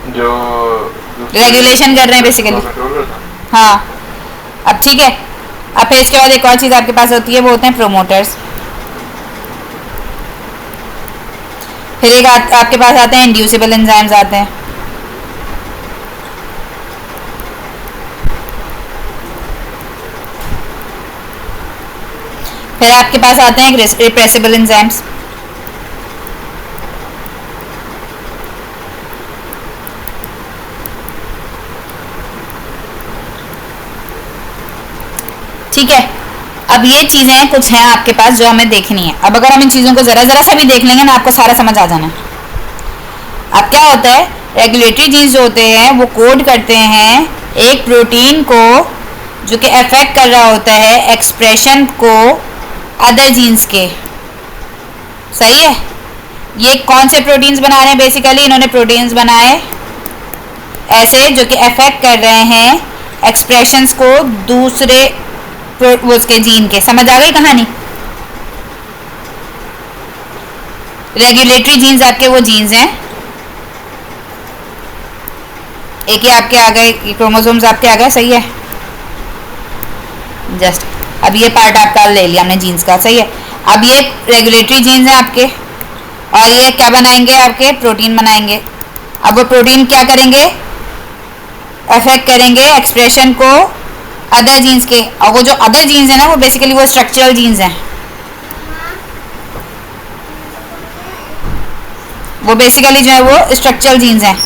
जो रेगुलेशन कर रहे हैं बेसिकली। हाँ अब ठीक है। अब फिर इसके बाद एक और चीज़ आपके पास होती है, वो होते हैं प्रोमोटर्स। फिर एक आपके पास आते हैं इंड्यूसिबल एंजाइम्स आते हैं। फिर आपके पास आते हैं रिप्रेसिबल एंजाइम्स। ठीक है। अब ये चीज़ें कुछ हैं आपके पास जो हमें देखनी है। अब अगर हम इन चीज़ों को ज़रा ज़रा सा भी देख लेंगे ना, आपको सारा समझ आ जाना है। अब क्या होता है, रेगुलेटरी जीन्स जो होते हैं वो कोड करते हैं एक प्रोटीन को जो कि अफेक्ट कर रहा होता है एक्सप्रेशन को अदर जीन्स के। सही है। ये कौन से प्रोटीन्स बना रहे हैं? बेसिकली इन्होंने प्रोटीन्स बनाए ऐसे जो कि अफेक्ट कर रहे हैं एक्सप्रेशंस को दूसरे उसके जीन के। समझ आ गई कहानी? रेगुलेटरी जीन्स आपके वो जीन्स हैं, एक ही आपके आ गए, क्रोमोसोम्स आपके आ गए। सही है। जस्ट अब ये पार्ट आपका ले लिया हमने जीन्स का। सही है। अब ये रेगुलेटरी जीन्स हैं आपके, और ये क्या बनाएंगे? आपके प्रोटीन बनाएंगे। अब वो प्रोटीन क्या करेंगे? अफेक्ट करेंगे एक्सप्रेशन को अदर जीन्स के। और वो जो अदर जीन्स हैं ना, वो बेसिकली वो स्ट्रक्चरल जीन्स हैं। वो बेसिकली जो है वो स्ट्रक्चरल जीन्स हैं।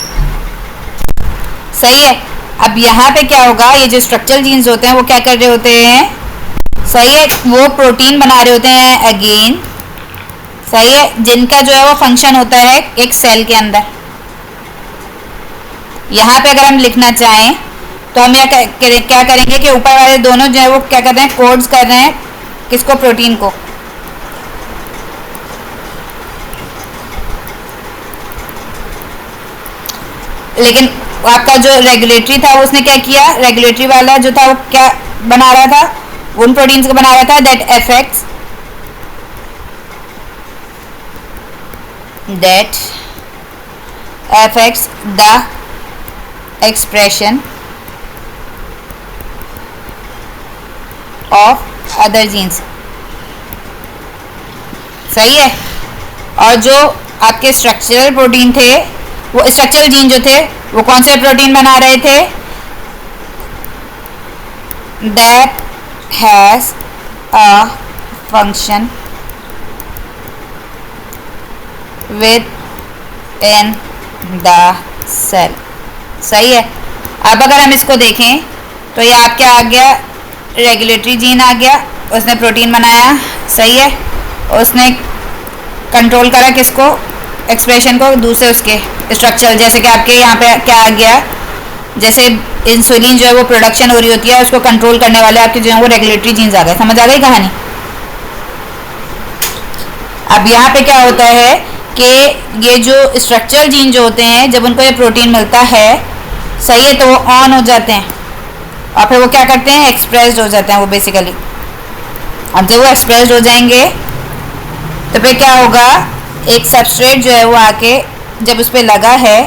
सही है। अब यहाँ पे क्या होगा, ये जो स्ट्रक्चरल जीन्स होते हैं वो क्या कर रहे होते हैं? सही है, वो प्रोटीन बना रहे होते हैं अगेन। सही है, जिनका जो है वो फंक्शन होता है एक सेल के अंदर। यहाँ पे अगर हम लिखना चाहें तो हम क्या करेंगे कि ऊपर वाले दोनों जो है वो क्या कर रहे हैं? कोड्स कर रहे हैं किसको? प्रोटीन को। लेकिन आपका जो रेगुलेटरी था उसने क्या किया? रेगुलेटरी वाला जो था वो क्या बना रहा था? उन प्रोटीन्स को बना रहा था that affects the expression of other genes। सही है। और जो आपके स्ट्रक्चरल प्रोटीन थे, वो स्ट्रक्चरल जीन जो थे वो कौन से प्रोटीन बना रहे थे? That has a function within the cell. सही है। अब अगर हम इसको देखें तो ये आपके आ गया रेगुलेटरी जीन आ गया, उसने प्रोटीन बनाया। सही है। उसने कंट्रोल करा किसको? एक्सप्रेशन को दूसरे उसके स्ट्रक्चर। जैसे कि आपके यहाँ पे क्या आ गया, जैसे इंसुलिन जो है वो प्रोडक्शन हो रही होती है, उसको कंट्रोल करने वाले आपके जो है वो रेगुलेटरी जीन्स आ गए। समझ आ गई कहानी? अब यहाँ पे क्या होता है कि ये जो स्ट्रक्चरल जीन जो होते हैं जब उनको ये प्रोटीन मिलता है, सही है, तो वो ऑन हो जाते हैं और फिर वो क्या करते हैं, एक्सप्रेस्ड हो जाते हैं वो बेसिकली। अब जब वो एक्सप्रेस्ड हो जाएंगे तो फिर क्या होगा, एक सबस्ट्रेट जो है वो आके जब उस पर लगा है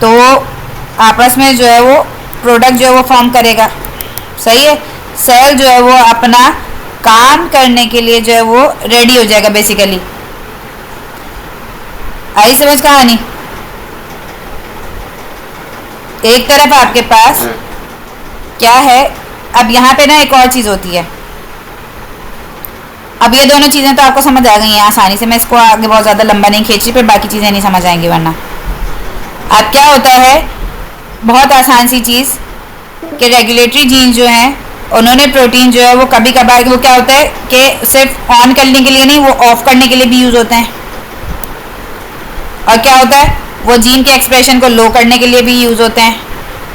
तो आपस में जो है वो प्रोडक्ट जो है वो फॉर्म करेगा, सही है। सेल जो है वो अपना काम करने के लिए जो है वो रेडी हो जाएगा बेसिकली। आई समझ कहानी? एक तरफ आपके पास क्या है, अब यहाँ पे ना एक और चीज़ होती है। अब ये दोनों चीज़ें तो आपको समझ आ गई हैं आसानी से, मैं इसको आगे बहुत ज़्यादा लंबा नहीं खींची, फिर बाकी चीज़ें नहीं समझ आएंगी वरना। अब क्या होता है, बहुत आसान सी चीज़ कि रेगुलेटरी जीन जो हैं उन्होंने प्रोटीन जो है वो कभी कभार वो क्या होता है कि सिर्फ ऑन करने के लिए नहीं, वो ऑफ करने के लिए भी यूज़ होते हैं। और क्या होता है, वो जीन के एक्सप्रेशन को लो करने के लिए भी यूज़ होते हैं,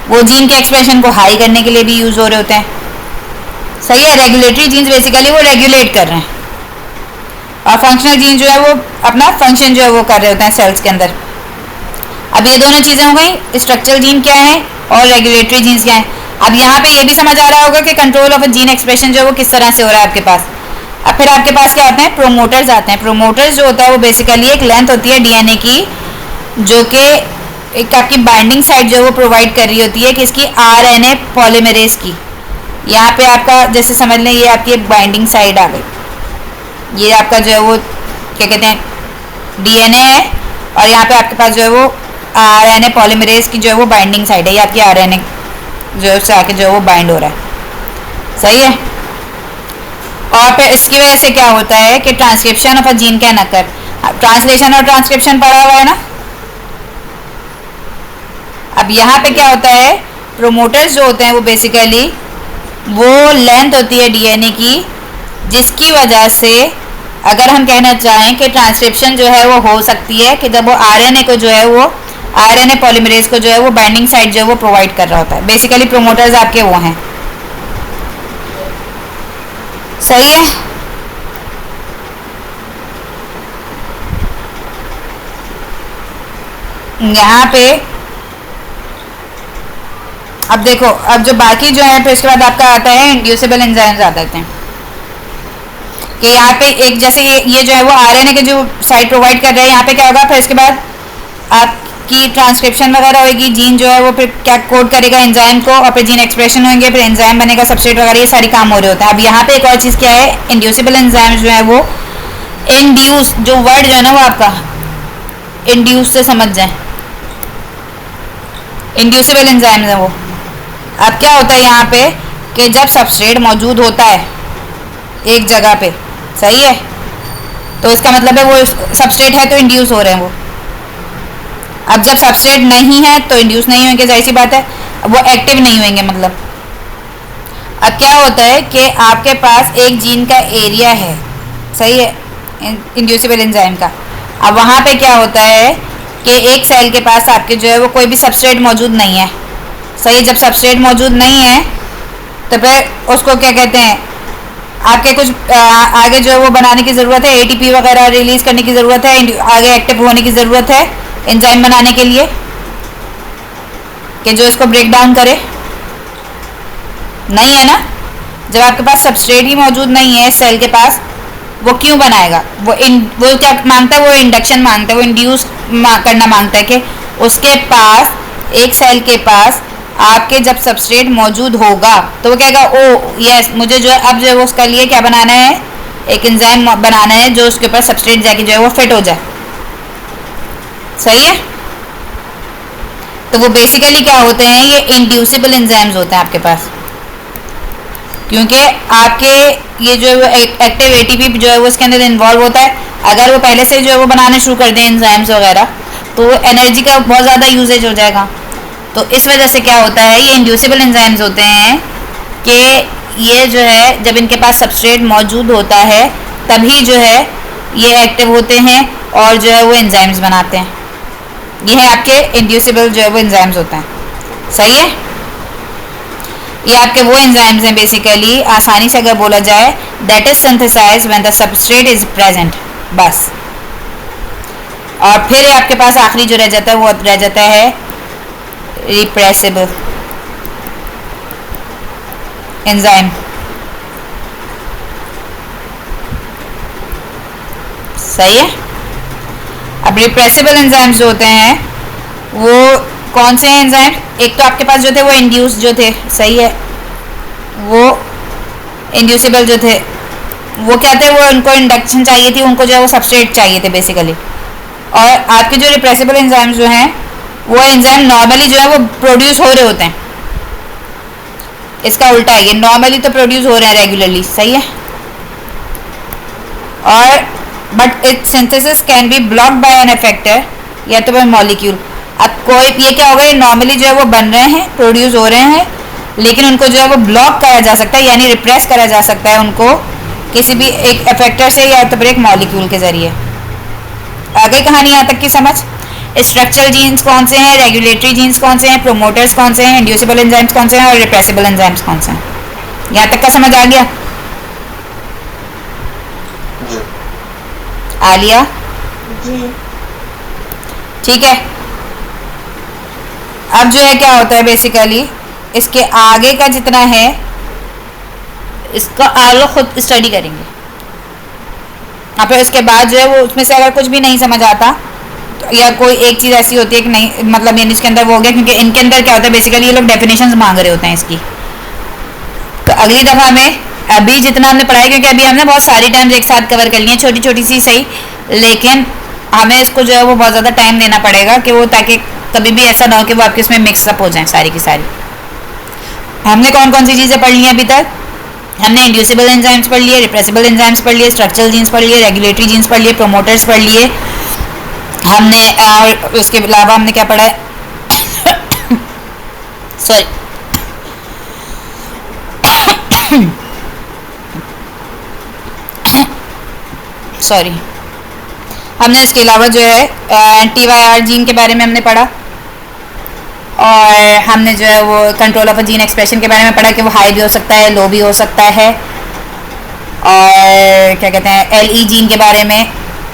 वो जीन के एक्सप्रेशन को हाई करने के लिए भी यूज़ हो रहे होते हैं, सही है। रेगुलेटरी जीन्स बेसिकली वो रेगुलेट कर रहे हैं और फंक्शनल जीन जो है वो अपना फंक्शन जो है वो कर रहे होते हैं सेल्स के अंदर। अब ये दोनों चीज़ें हो गई, स्ट्रक्चरल जीन क्या है और रेगुलेटरी जीन्स क्या है। अब यहाँ पे ये भी समझ आ रहा होगा कि control of a gene expression जो है वो किस तरह से हो रहा है आपके पास। अब फिर आपके पास क्या आते हैं, प्रोमोटर्स आते हैं। प्रोमोटर्स जो होता है वो बेसिकली एक लेंथ होती है डीएनए की, जो कि एक आपकी बाइंडिंग साइट जो है वो प्रोवाइड कर रही होती है किसकी, आरएनए पॉलीमरेज की। यहाँ पे आपका जैसे समझ लें ये आपकी एक बाइंडिंग साइट आ गई, ये आपका जो है वो क्या कहते हैं डीएनए है, और यहाँ पे आपके पास जो है वो आरएनए पॉलीमरेज की जो है वो बाइंडिंग साइट है, ये आपकी आरएनए जो है उससे आके जो है वो बाइंड हो रहा है, सही है। और फिर इसकी वजह से क्या होता है कि transcription of a gene can occur. Translation और ट्रांसक्रिप्शन पढ़ा हुआ है ना। अब यहाँ पे क्या होता है, प्रोमोटर्स जो होते हैं वो बेसिकली वो लेंथ होती है डीएनए की, जिसकी वजह से अगर हम कहना चाहें कि ट्रांसक्रिप्शन जो है वो हो सकती है कि जब वो आरएनए को जो है वो आरएनए पॉलीमरेज को जो है वो बाइंडिंग साइट जो है वो प्रोवाइड कर रहा होता है। बेसिकली प्रोमोटर्स आपके वो हैं, सही है। यहाँ पे अब देखो, अब जो बाकी जो है फिर उसके बाद आपका आता है इंड्यूसिबल एंजाइम्स आ जाते हैं कि यहाँ पे एक जैसे ये जो है वो आरएनए के जो साइट प्रोवाइड कर रहे हैं, यहाँ पे क्या होगा, फिर इसके बाद आपकी ट्रांसक्रिप्शन वगैरह होगी, जीन जो है वो फिर क्या कोड करेगा एंजाइम को, और फिर जीन एक्सप्रेशन होंगे, फिर एंजाइम बनेगा, सबस्ट्रेट वगैरह, ये सारी काम हो रहे होते हैं। अब यहाँ पे एक और चीज़ क्या है, इंड्यूसिबल एंजाइम्स जो है वो इंड्यूस, जो वर्ड जो है ना वो आपका इंड्यूस से समझ जाए, इंड्यूसिबल एंजाइम्स है वो। अब क्या होता है यहाँ पे कि जब सबस्ट्रेट मौजूद होता है एक जगह पे, सही है, तो इसका मतलब है वो सबस्ट्रेट है तो इंड्यूस हो रहे हैं वो। अब जब सबस्ट्रेट नहीं है तो इंड्यूस नहीं होंगे, जाहिर सी बात है, वो एक्टिव नहीं होंगे मतलब। अब क्या होता है कि आपके पास एक जीन का एरिया है, सही है, इंड्यूसिबल एंजाइम का। अब वहाँ पे क्या होता है कि एक सेल के पास आपके जो है वो कोई भी सबस्ट्रेट मौजूद नहीं है, सही है। जब सबस्ट्रेट मौजूद नहीं है तो फिर उसको क्या कहते हैं, आपके कुछ आगे जो है वो बनाने की ज़रूरत है, एटीपी वगैरह रिलीज़ करने की ज़रूरत है, आगे एक्टिव होने की ज़रूरत है एंजाइम बनाने के लिए कि जो इसको ब्रेक डाउन करे, नहीं है ना। जब आपके पास सबस्ट्रेट ही मौजूद नहीं है सेल के पास, वो क्यों बनाएगा, वो क्या मांगता है, वो इंडक्शन मांगता है, वो इंड्यूस करना मांगता है कि उसके पास, एक सेल के पास आपके जब सबस्ट्रेट मौजूद होगा तो वो कहेगा ओ यस, मुझे जो है अब जो है वो उसका लिए क्या बनाना है, एक एंजाइम बनाना है जो उसके ऊपर सबस्ट्रेट जाके जो है वो फिट हो जाए, सही है। तो वो बेसिकली क्या होते हैं, ये इंड्यूसिबल एंजाइम्स होते हैं आपके पास, क्योंकि आपके ये जो है वो एक्टिव एटीपी जो है वो इसके अंदर इन्वॉल्व होता है। अगर वो पहले से जो है वो बनाने शुरू कर दें एंजाइम्स वगैरह, तो एनर्जी का बहुत ज़्यादा यूजेज हो जाएगा। तो इस वजह से क्या होता है, ये इंड्यूसिबल एंजाइम्स होते हैं कि ये जो है जब इनके पास सबस्ट्रेट मौजूद होता है तभी जो है ये एक्टिव होते हैं और जो है वो एंजाइम्स बनाते हैं। ये है आपके इंड्यूसिबल जो है वो एंजाइम्स होते हैं, सही है। ये आपके वो एंजाइम्स हैं बेसिकली, आसानी से अगर बोला जाए, that is synthesised when the substrate is present, बस और फिर आपके पास आखिरी जो रह जाता है वो रह जाता है रिप्रेसिबल एंजाइम। सही है। अब रिप्रेसिबल एंजाइम्स जो होते हैं वो कौन से हैं एंजाइम? एक तो आपके पास जो थे वो इंड्यूस जो थे, सही है, वो इंड्यूसिबल जो थे वो क्या थे, वो उनको इंडक्शन चाहिए थी, उनको जो है वो सबस्ट्रेट चाहिए थे बेसिकली। और आपके जो रिप्रेसिबल एंजाइम्स जो हैं वो एंजाइम नॉर्मली जो है वो प्रोड्यूस हो रहे होते हैं। इसका उल्टा है, ये नॉर्मली तो प्रोड्यूस हो रहे हैं रेगुलरली, सही है। और but it synthesis can be blocked by an effector या तो बाय मॉलिक्यूल। अब कोई ये क्या होगा, नॉर्मली जो है वो बन रहे हैं, प्रोड्यूस हो रहे हैं, लेकिन उनको जो है वो ब्लॉक करा जा सकता है, यानी रिप्रेस करा जा सकता है उनको किसी भी एक इफेक्टर से या तो फिर एक मॉलिक्यूल के जरिए। आगे कहानी यहाँ तक की समझ। स्ट्रक्चरल जीन्स कौन से हैं, रेगुलेटरी जीन्स कौन से हैं, प्रोमोटर्स कौन से हैं, इंड्यूसिबल एंजाइम्स कौन से हैं और रिप्रेसिबल एंजाइम्स कौन से हैं। यहाँ तक का समझ आ गया? आलिया जी। ठीक है। अब जो है क्या होता है बेसिकली, इसके आगे का जितना है इसका आप लोग खुद स्टडी करेंगे। और फिर उसके बाद जो है वो उसमें से अगर कुछ भी नहीं समझ आता तो या कोई एक चीज़ ऐसी होती है कि नहीं, मतलब यानी इसके अंदर वो हो गया, क्योंकि इनके अंदर क्या होता है बेसिकली ये लोग डेफिनेशंस मांग रहे होते हैं इसकी। तो अगली दफ़ा में अभी जितना हमने पढ़ाई, क्योंकि अभी हमने बहुत सारी टर्म्स एक साथ कवर कर लिए हैं, छोटी छोटी सी सही, लेकिन हमें इसको जो है वो बहुत ज़्यादा टाइम देना पड़ेगा कि वो, ताकि कभी भी ऐसा ना हो कि वो आपके इसमें मिक्सअप हो जाए सारी की सारी। हमने कौन कौन सी चीज़ें पढ़ ली हैं अभी तक? हमने इंड्यूसिबल एंजाइम्स पढ़ लिए, रिप्रेसिबल एंजाइम्स पढ़ लिए, स्ट्रक्चरल जीन्स पढ़ लिए, रेगुलेटरी जीन्स पढ़ लिए, प्रोमोटर्स पढ़ लिए हमने। और उसके अलावा हमने क्या पढ़ा है सॉरी सॉरी हमने इसके अलावा जो है TYR जीन के बारे में हमने पढ़ा, और हमने जो है वो control of a gene expression के बारे में पढ़ा कि वो हाई भी हो सकता है, लो भी हो सकता है। और क्या कहते हैं LE जीन के बारे में।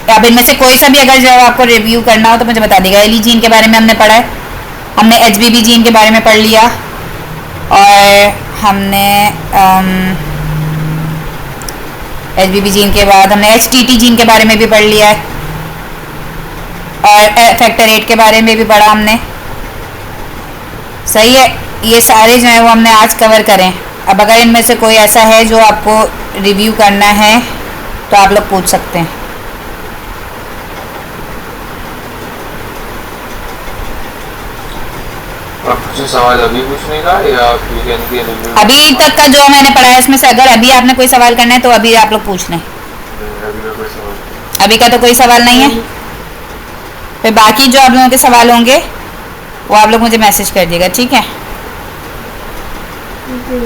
अब इनमें से कोई सा भी अगर जो है आपको रिव्यू करना हो तो मुझे बता देगा। LE जीन के बारे में हमने पढ़ा है, हमने HBB जीन के बारे में पढ़ लिया, और हमने HBB जीन के बाद हमने HTT जीन के बारे में भी पढ़ लिया है, और फैक्टर 8 के बारे में भी पढ़ा हमने, सही है। ये सारे जो है वो हमने आज कवर करें। अब अगर इनमें से कोई ऐसा है जो आपको रिव्यू करना है तो आप लोग पूछ सकते हैं। आपसे सवाल अभी पूछने का या वीकेंड के रिव्यू? अभी तक का जो मैंने पढ़ा है इसमें से अगर अभी आपने कोई सवाल करना है तो अभी आप लोग पूछ लें। अभी का कोई सवाल? अभी का तो कोई सवाल नहीं है। फिर बाकी जो आप लोगों के सवाल होंगे वो आप लोग मुझे मैसेज कर दिएगा, ठीक है? जी।